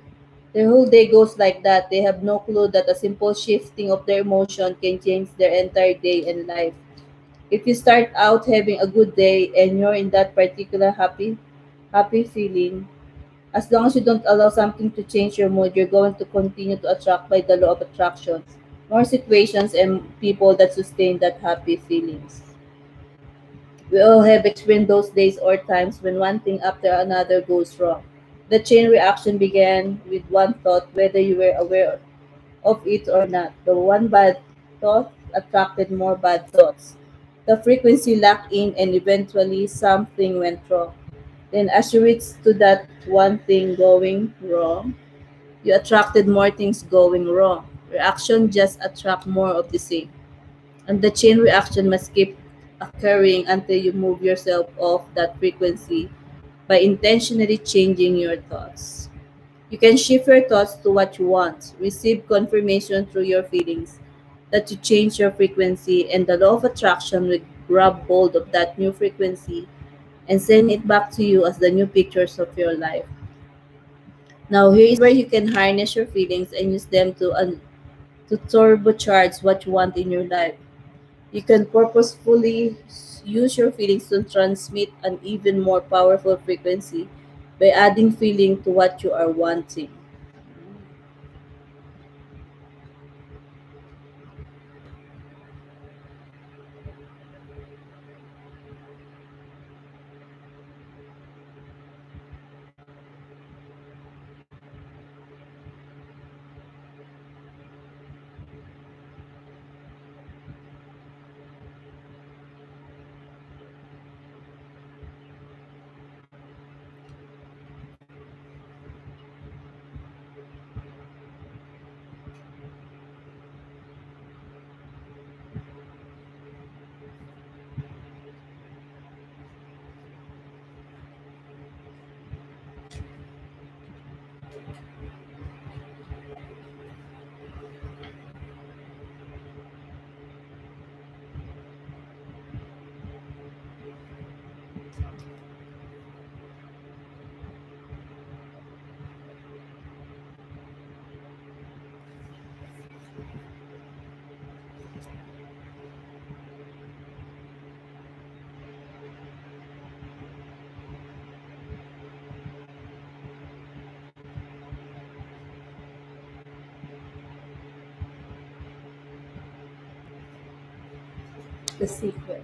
their whole day goes like that. They have no clue that a simple shifting of their emotion can change their entire day and life. If you start out having a good day and you're in that particular happy feeling, as long as you don't allow something to change your mood, you're going to continue to attract by the law of attraction more situations and people that sustain that happy feelings. We all have experienced those days or times when one thing after another goes wrong. The chain reaction began with one thought, whether you were aware of it or not. The one bad thought attracted more bad thoughts. The frequency locked in and eventually something went wrong. Then as you reached to that one thing going wrong, you attracted more things going wrong. Reaction just attract more of the same. And the chain reaction must keep occurring until you move yourself off that frequency by intentionally changing your thoughts. You can shift your thoughts to what you want, receive confirmation through your feelings that you change your frequency, and the law of attraction will grab hold of that new frequency and send it back to you as the new pictures of your life. Now, here is where you can harness your feelings and use them to turbocharge what you want in your life. You can purposefully use your feelings to transmit an even more powerful frequency by adding feeling to what you are wanting. The secret.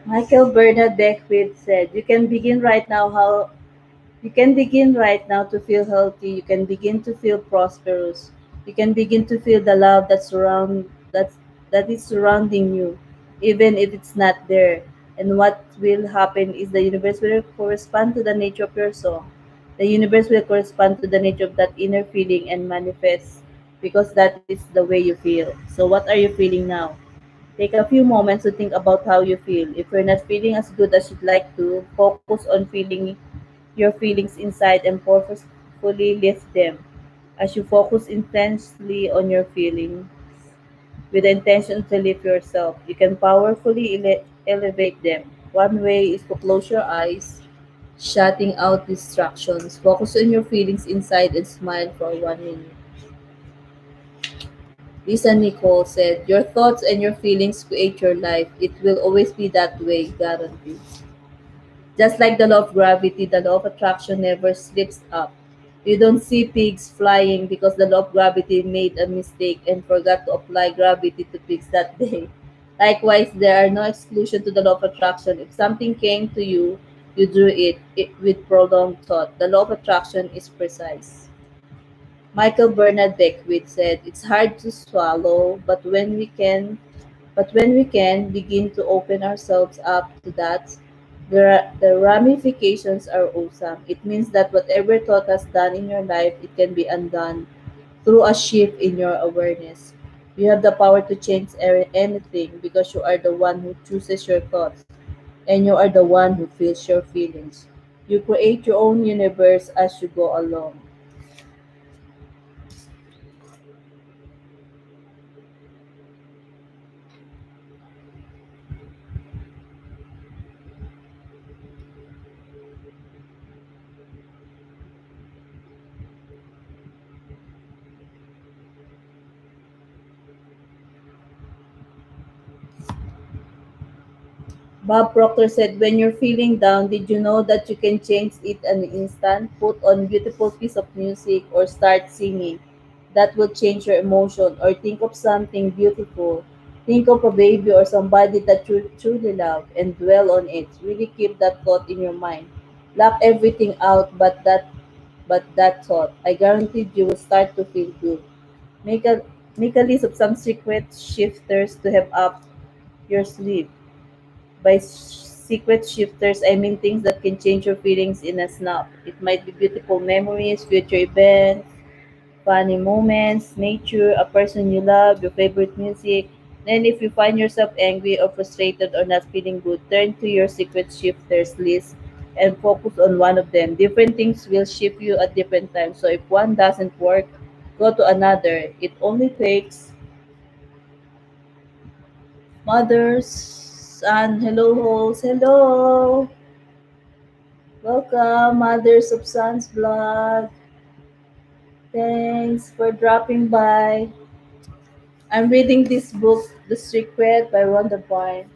Michael Bernard Beckwith said, You can begin right now to feel healthy. You can begin to feel prosperous. You can begin to feel the love that is surrounding you, even if it's not there. And what will happen is the universe will correspond to the nature of your song. The universe will correspond to the nature of that inner feeling and manifest because that is the way you feel. So what are you feeling now? Take a few moments to think about how you feel. If you're not feeling as good as you'd like to, focus on feeling your feelings inside and purposefully lift them. As you focus intensely on your feelings, with the intention to lift yourself, you can powerfully elevate them. One way is to close your eyes, shutting out distractions. Focus on your feelings inside and smile for 1 minute. Lisa Nicole said, Your thoughts and your feelings create your life. It will always be that way, guaranteed. Just like the law of gravity, the law of attraction never slips up. You don't see pigs flying because the law of gravity made a mistake and forgot to apply gravity to pigs that day. Likewise, there are no exclusion to the law of attraction. If something came to you, you drew it with prolonged thought. The law of attraction is precise. Michael Bernard Beckwith said, It's hard to swallow, but when we can begin to open ourselves up to that, the ramifications are awesome. It means that whatever thought has done in your life, it can be undone through a shift in your awareness. You have the power to change anything because you are the one who chooses your thoughts and you are the one who feels your feelings. You create your own universe as you go along. Bob Proctor said, When you're feeling down, did you know that you can change it in an instant? Put on beautiful piece of music or start singing. That will change your emotion. Or think of something beautiful. Think of a baby or somebody that you truly love and dwell on it. Really keep that thought in your mind. Block everything out but that thought. I guarantee you will start to feel good. Make a make a list of some secret shifters to have up your sleep. By secret shifters, I mean things that can change your feelings in a snap. It might be beautiful memories, future events, funny moments, nature, a person you love, your favorite music. Then, if you find yourself angry or frustrated or not feeling good, turn to your secret shifters list and focus on one of them. Different things will shift you at different times. So, if one doesn't work, go to another. It only takes mothers, son, hello, host, hello. Welcome, Mothers of Sun's Blood. Thanks for dropping by. I'm reading this book, The Secret by Rhonda Byrne.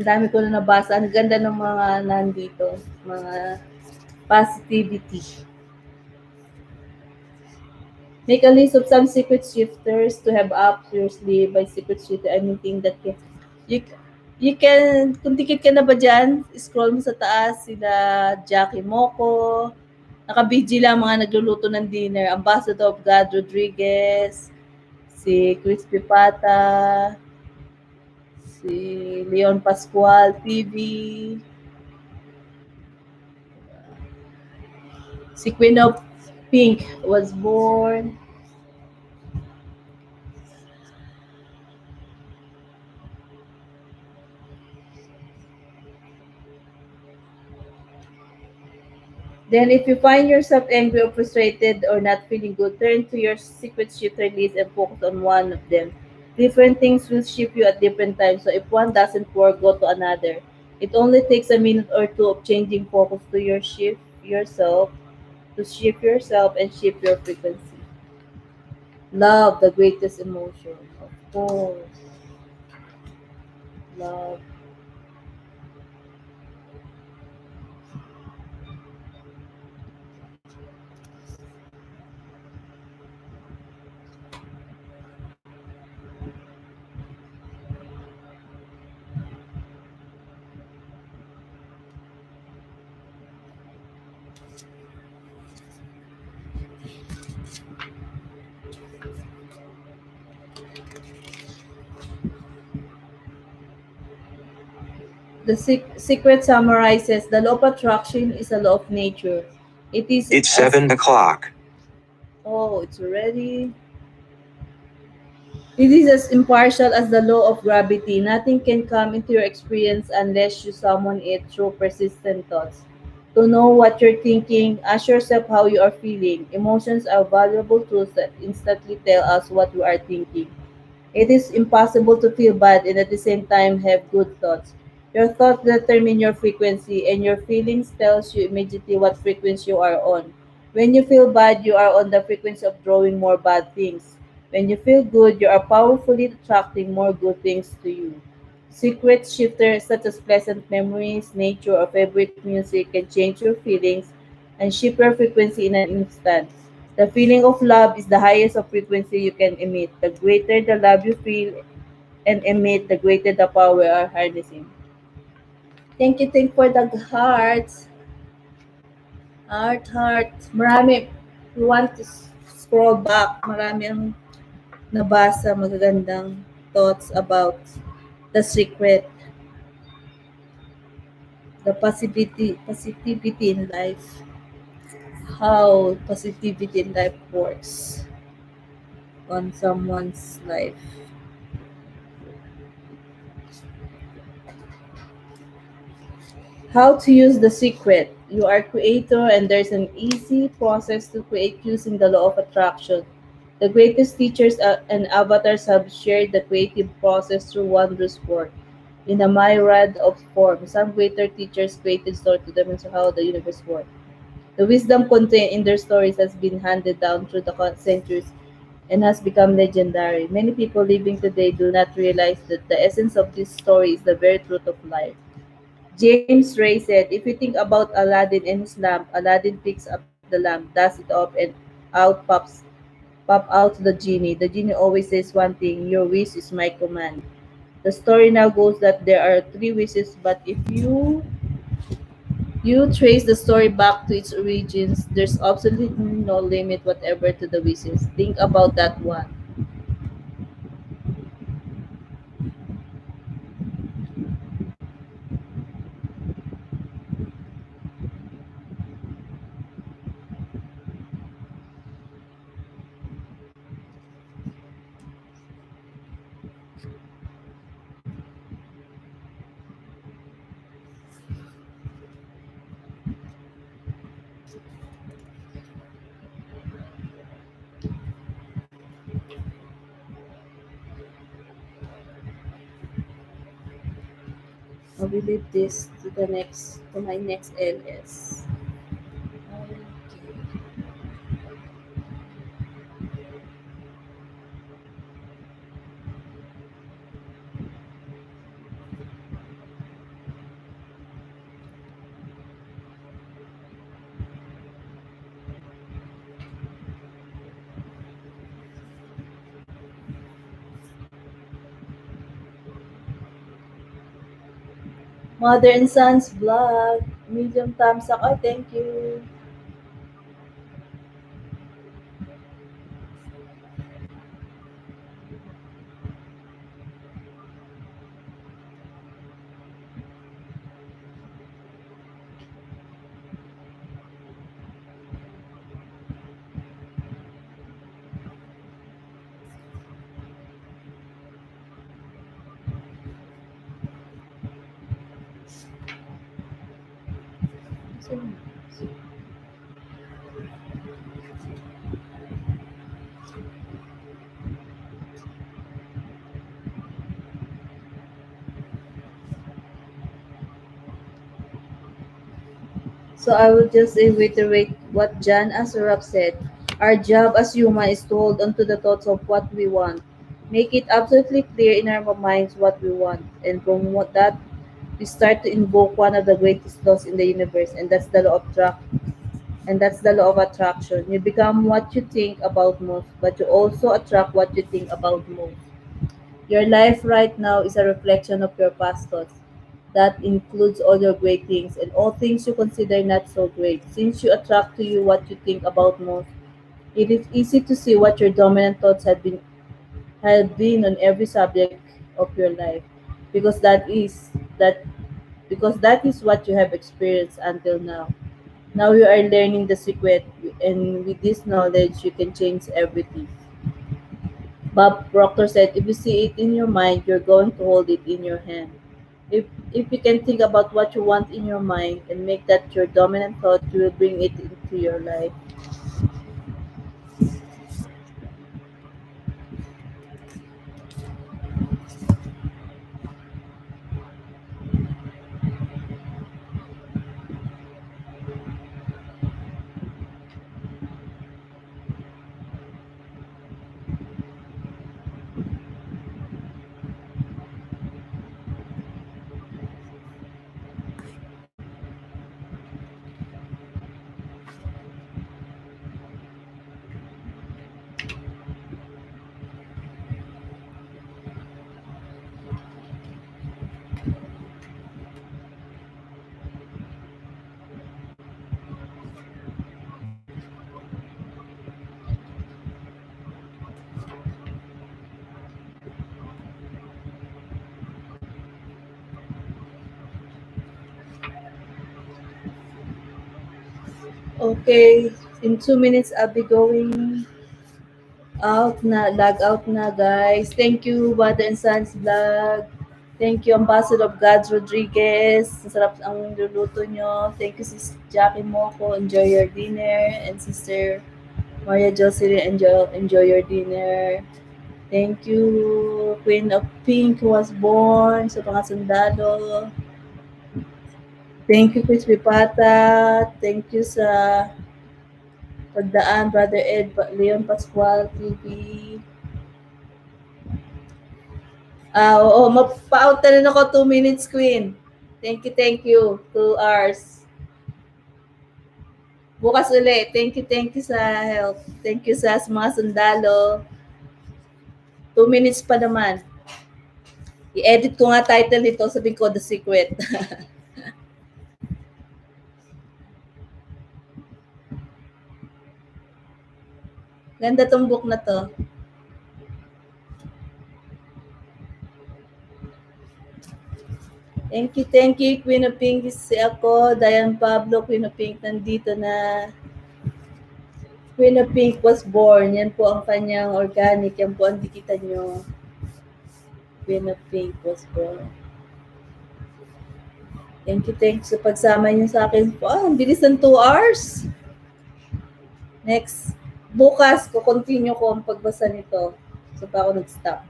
Ang dami ko na nabasa. Ang ganda ng mga nandito. Mga positivity. Make a list of some secret shifters to have up your sleeve. By secret shifter, I mean thing that can, you, you can, kung tikit ka na ba dyan, scroll mo sa taas, sila Jackie Moco, naka-BG lang mga nagluluto ng dinner, Ambassador of God Rodriguez, si Crispy Pata, si Leon Pascual TV, si Queen of Pink was born. Then, if you find yourself angry or frustrated or not feeling good, turn to your secret shifter list and focus on one of them. Different things will shift you at different times, so if one doesn't work, go to another. It only takes a minute or two of changing focus to shift yourself and shift your frequency. Love, the greatest emotion. Of course, love. The secret summarizes the law of attraction is a law of nature. It is It's as 7 o'clock. oh, it's already. It is as impartial as the law of gravity. Nothing can come into your experience unless you summon it through persistent thoughts. To know what you're thinking, ask yourself how you are feeling. Emotions are valuable tools that instantly tell us what we are thinking. It is impossible to feel bad and at the same time have good thoughts. Your thoughts determine your frequency and your feelings tells you immediately what frequency you are on. When you feel bad, you are on the frequency of drawing more bad things. When you feel good, you are powerfully attracting more good things to you. Secret shifters such as pleasant memories, nature, or favorite music can change your feelings and shift your frequency in an instant. The feeling of love is the highest of frequency you can emit. The greater the love you feel and emit, the greater the power we are harnessing. Thank you for the hearts. Heart. Marami. We want to scroll back. Marami ang nabasa magagandang thoughts about the secret, the positivity in life, how positivity in life works on someone's life. How to use the secret. You are creator and there's an easy process to create using the law of attraction. The greatest teachers and avatars have shared the creative process through wondrous work. In a myriad of forms, some greater teachers created stories to demonstrate how the universe works. The wisdom contained in their stories has been handed down through the centuries and has become legendary. Many people living today do not realize that the essence of this story is the very truth of life. James Ray said, if you think about Aladdin and his lamp, Aladdin picks up the lamp, dusts it off, and pop out the genie. The genie always says one thing, your wish is my command. The story now goes that there are three wishes, but if you trace the story back to its origins, there's absolutely no limit whatever to the wishes. Think about that one. I will leave this to my next LS. Okay. Mother and Sons vlog. Medium thumbs up. Oh, thank you. So I will just reiterate what John Asaraf said. Our job as human is to hold on to the thoughts of what we want. Make it absolutely clear in our minds what we want. And from that, we start to invoke one of the greatest laws in the universe, and that's the law of attraction. You become what you think about most, but you also attract what you think about most. Your life right now is a reflection of your past thoughts. That includes all your great things and all things you consider not so great. Since you attract to you what you think about most, it is easy to see what your dominant thoughts have been on every subject of your life. Because that because that is what you have experienced until now. Now you are learning the secret, and with this knowledge, you can change everything. Bob Proctor said, if you see it in your mind, you're going to hold it in your hand. If you can think about what you want in your mind and make that your dominant thought, you will bring it into your life. Okay, in 2 minutes I'll be going out na, log out na guys. Thank you, Bada and Sons Vlog. Thank you, Ambassador of Gods Rodriguez. Masarap ang luluto nyo. Thank you, Sis Jackie Moco. Enjoy your dinner. And Sister Maria Jocelyn, enjoy your dinner. Thank you, Queen of Pink who was born sa mga sundalo. Thank you, Crispy Pata. Thank you sa pagdaan, Brother Ed Leon Pascual TV. Oo, mapa-out na rin ako 2 minutes, Queen. Thank you. 2 hours. Bukas ulit. Thank you sa help. Thank you sa mga sundalo. 2 minutes pa naman. I-edit ko nga title nito, sabihin ko The Secret. Ganda tong book na to. Thank you, Queen of Pink. Si ako, Diane Pablo, Queen of Pink, nandito na. Queen of Pink was born. Yan po ang kanyang organic. Yan po ang dikitan nyo. Queen of Pink was born. Thank you sa pagsama niyo sa akin. Ang bilis ng 2 hours. Next. Bukas, continue ko ang pagbasa nito. So, pa ako nag-stop.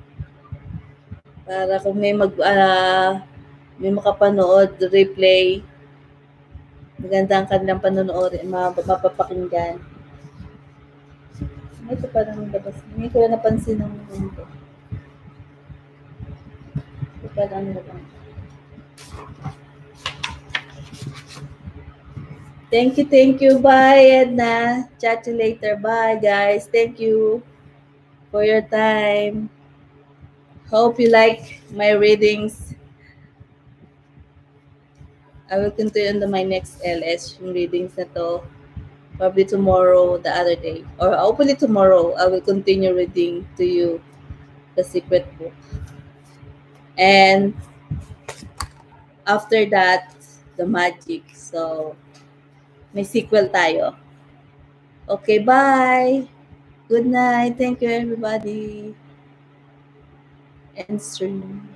Para kung may makapanood, replay, maganda ang kanilang panonood, mapapakinggan. Ito parang labas. Hindi ko na napansin ng mundo. Ito parang labas. Thank you. Bye, Edna. Chat you later. Bye, guys. Thank you for your time. Hope you like my readings. I will continue on my next LS yung readings na to. Probably tomorrow, the other day. Or hopefully tomorrow, I will continue reading to you the secret book. And after that, the magic. So, may sequel tayo. Okay, bye! Good night. Thank you, everybody. End stream.